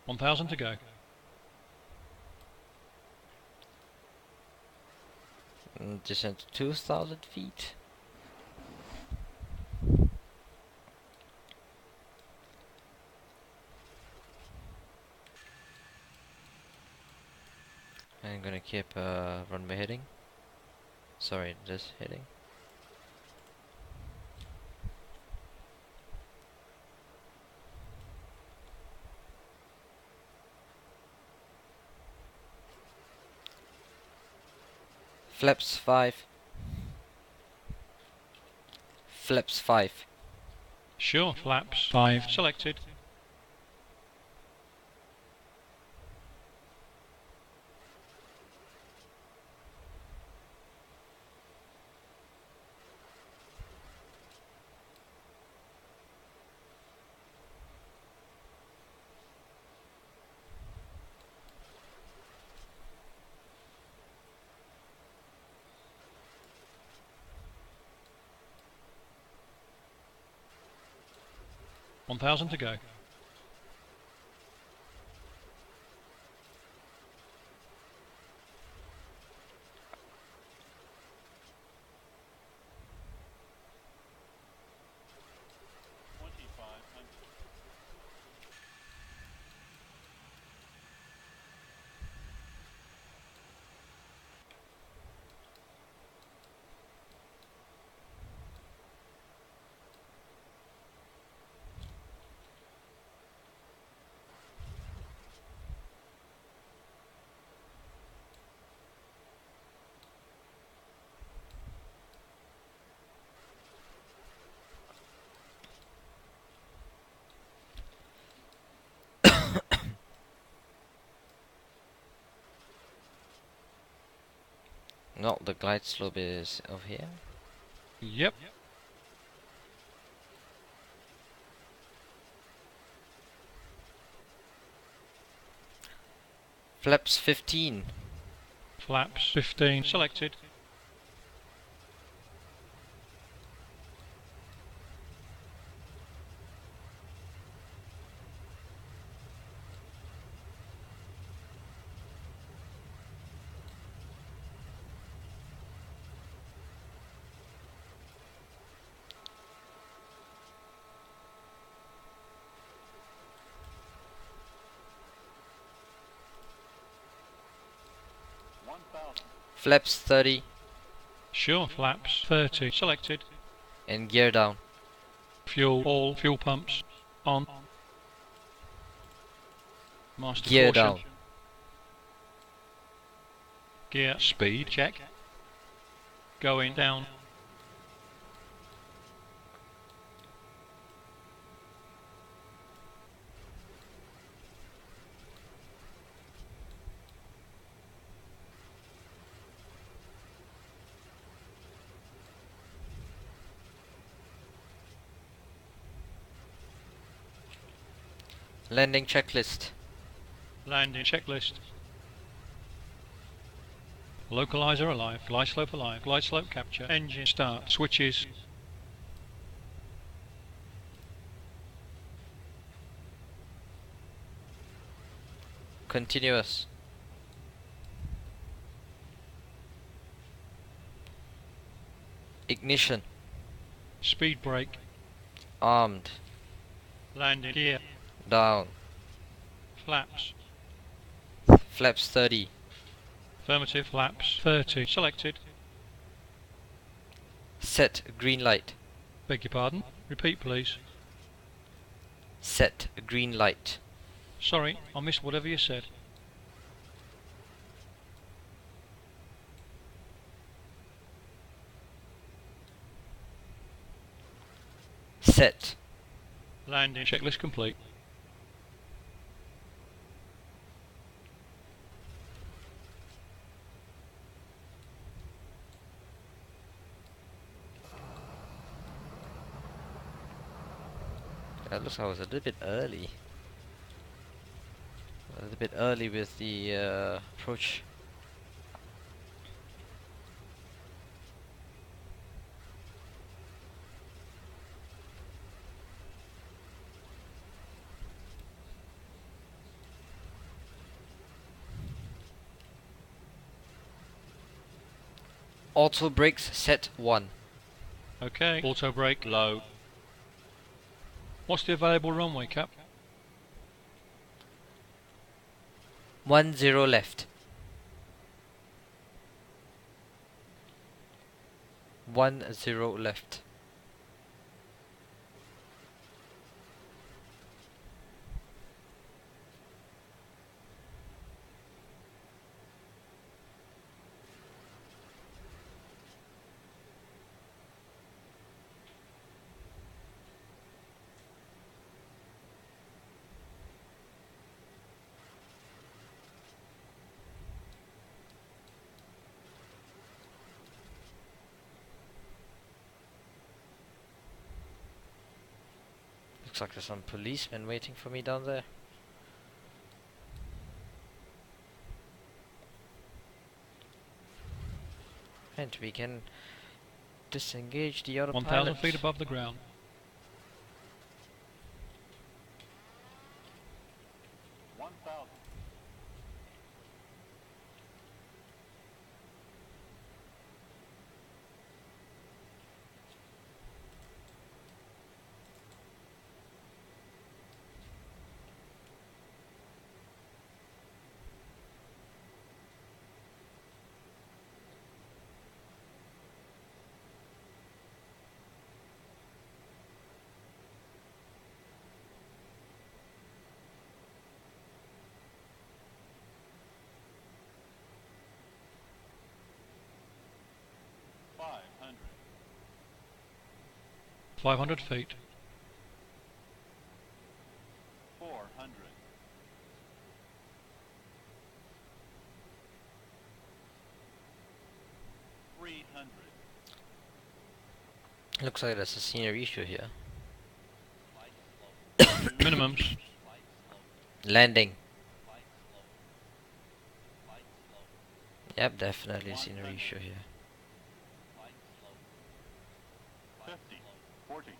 $1,000 to go. Descent to 2,000 feet. I'm gonna keep runway heading. Sorry, just heading. Flaps 5. Flaps 5. Sure. Flaps 5 selected. $1,000 to go. No, the glide slope is over here. Yep. Flaps 15. Flaps 15 selected. Flaps 30 Sure. Flaps 30 selected. and gear down. Fuel, all fuel pumps on. Master Gear caution. down. Gear speed check. Going down. Landing checklist. Landing checklist. Localizer alive. Glide slope alive. Glide slope capture. Engine start. Switches. Continuous. Ignition. Speed brake. Armed. Landing gear. Down. Flaps. Flaps 30. Affirmative. Flaps 30 selected. Set green light. Beg your pardon. Repeat please. Set green light. Sorry, I missed whatever you said. Set. Landing checklist complete. That looks like I was a little bit early. A little bit early with the approach. Auto brakes set 1. Okay. Auto brake low. What's the available runway, Cap? 10 left. 10 left. Looks like there's some policemen waiting for me down there. And we can disengage the other 1,000 pilot. feet above the ground. $500. 500 feet. $400. Looks like there's a scenery issue here. Minimums. Landing. Yep, definitely a scenery issue here. 50, 40,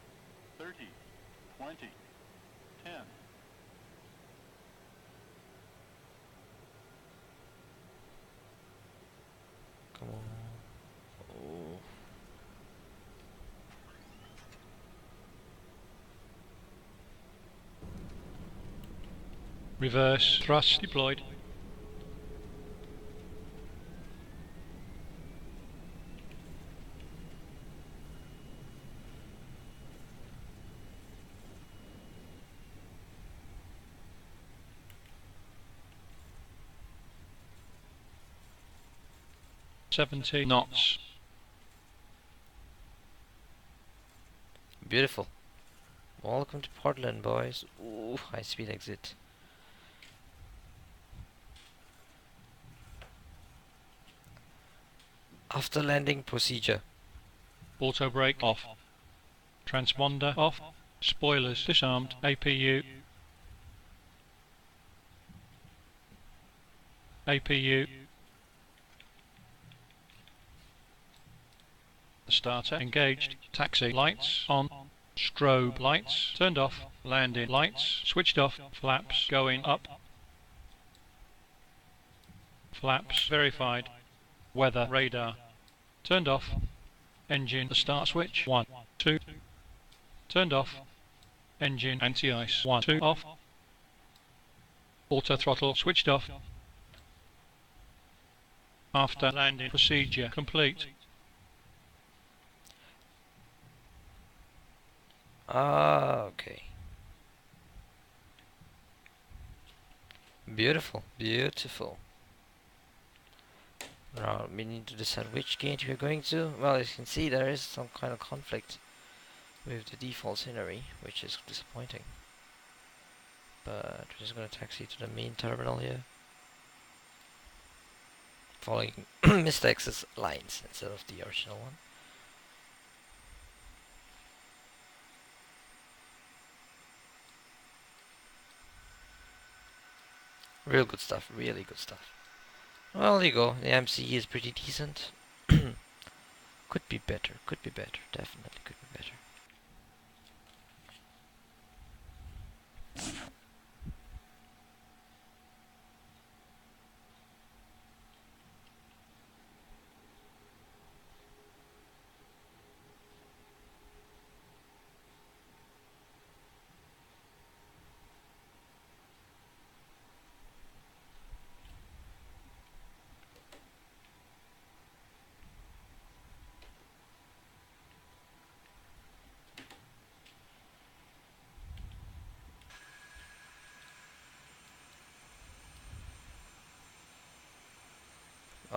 30, 20, 10. Come on. Oh. Reverse thrust deployed. .70 knots. Beautiful. Welcome to Portland, boys. Ooh, high speed exit. After landing procedure. Auto brake off. Transponder off. Spoilers disarmed. APU. APU. The starter engaged. Taxi lights on. Strobe lights turned off. Landing lights switched off. Flaps going up. Flaps verified. Weather radar turned off. Engine the start switch 1, 2 turned off. Engine anti-ice 1, 2 off. Auto throttle switched off. After landing procedure complete. Ah, okay. Beautiful, beautiful. Now we need to decide which gate we're going to. Well, as you can see, there is some kind of conflict with the default scenery, which is disappointing. But we're just gonna taxi to the main terminal here, following Mr. X's lines instead of the original one. Real good stuff, really good stuff. Well, there you go. The MCE is pretty decent. Could be better, definitely could be better.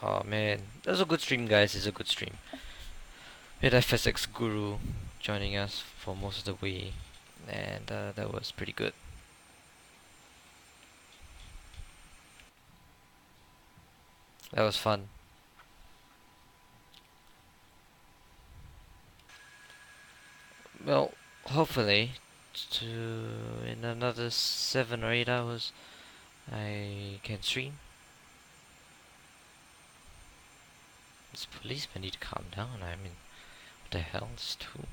Oh man, that was a good stream, guys. It's a good stream. We had FSX Guru joining us for most of the way, and that was pretty good. That was fun. Well, hopefully, in another 7 or 8 hours, I can stream. This policeman need to calm down. I mean, what the hell? This too.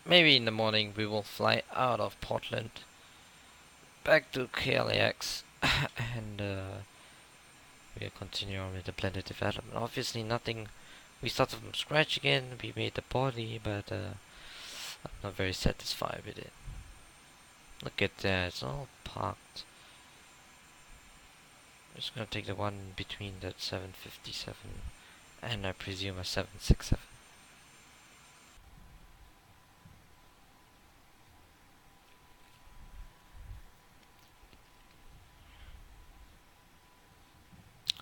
Maybe in the morning we will fly out of Portland back to KLAX and we'll continue on with the blended development. Obviously nothing, we started from scratch again, we made the body, but I'm not very satisfied with it. Look at that, it's all parked. I'm just gonna take the one between that 757 and I presume a 767.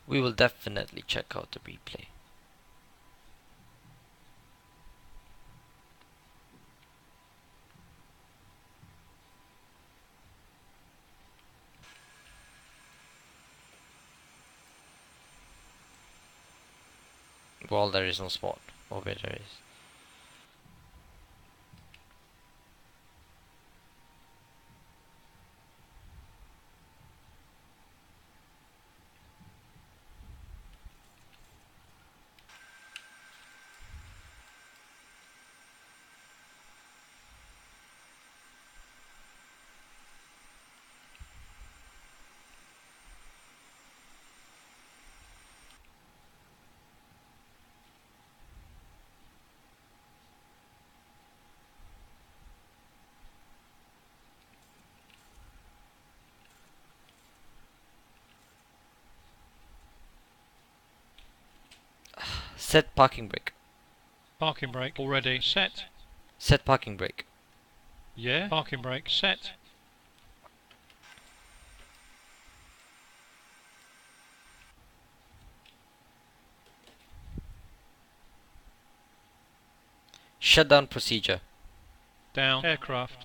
We will definitely check out the replay. Well, there is no spot. Or where there is. Set parking brake. Parking brake already set. Set parking brake. Yeah. Parking brake set. Shutdown procedure. Down. Aircraft.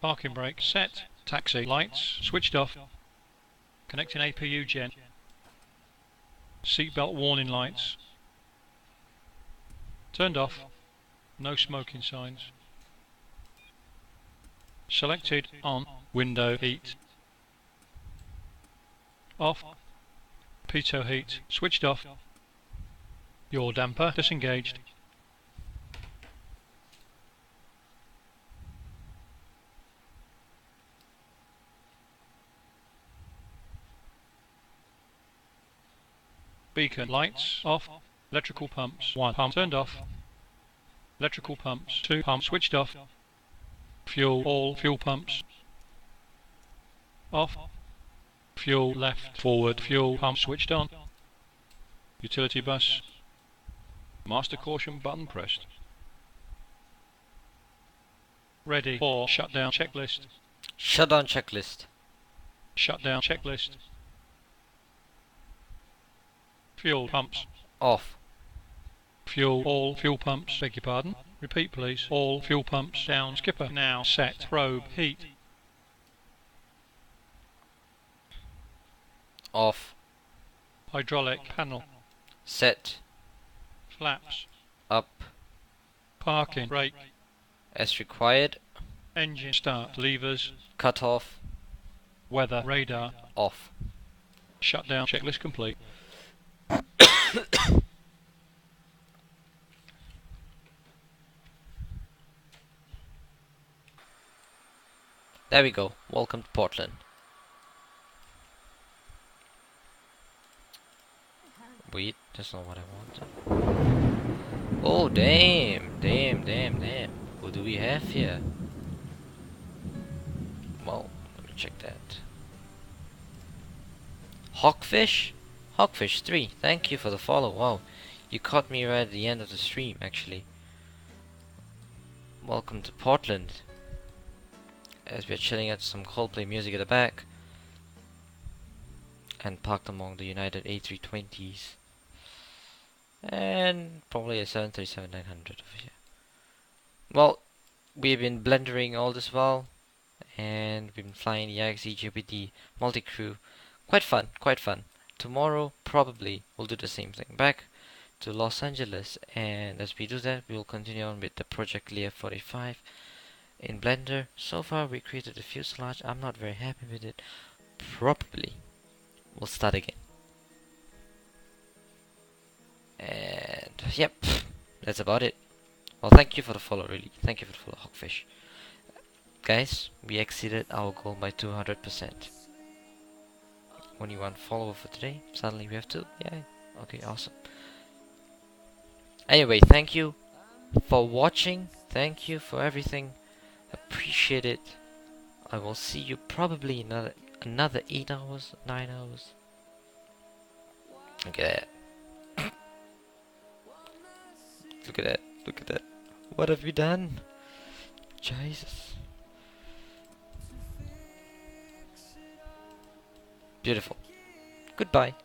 Parking brake set. Taxi. Lights switched off. Connecting APU gen. Seatbelt warning lights. Turned off. No smoking signs. Selected on. Window heat. Off. Pitot heat switched off. Yaw damper disengaged. Beacon lights off. Electrical pumps 1 pump turned off. Electrical pumps 2 pump switched off. Fuel all fuel pumps off. Fuel left forward fuel pump switched on. Utility bus. Master caution button pressed. Ready for shutdown checklist. Shutdown checklist. Shutdown checklist. Fuel pumps Off. fuel all fuel pumps. Beg your pardon. Repeat please. All fuel pumps down. Skipper now set. Probe heat. Off. Hydraulic panel. Set. Flaps. Up. Parking brake. As required. Engine start. Levers. Cut off. Weather radar. Off. Shutdown checklist complete. There we go. Welcome to Portland. Wait, that's not what I want. Oh, damn. Damn. What do we have here? Well, let me check that. Hawkfish? Hawkfish 3, thank you for the follow. Wow, you caught me right at the end of the stream, actually. Welcome to Portland. As we're chilling at some Coldplay music at the back. And parked among the United A320s. And probably a 737-900 over here. Well, we've been blendering all this while. And we've been flying the IXEG+MCE multi-crew. Quite fun. Tomorrow, probably, we'll do the same thing. Back to Los Angeles. And as we do that, we'll continue on with the Project Learjet45 in Blender. So far, we created a fuselage. I'm not very happy with it. Probably, we'll start again. And, yep, that's about it. Well, thank you for the follow, really. Thank you for the follow, Hawkfish. Guys, we exceeded our goal by 200%. Only one follower for today. Suddenly we have two. Yeah. Okay, awesome. Anyway, thank you for watching. Thank you for everything. Appreciate it. I will see you probably in another 8 hours, 9 hours. Look at that. Look at that. Look at that. What have you done? Jesus. Beautiful. Goodbye.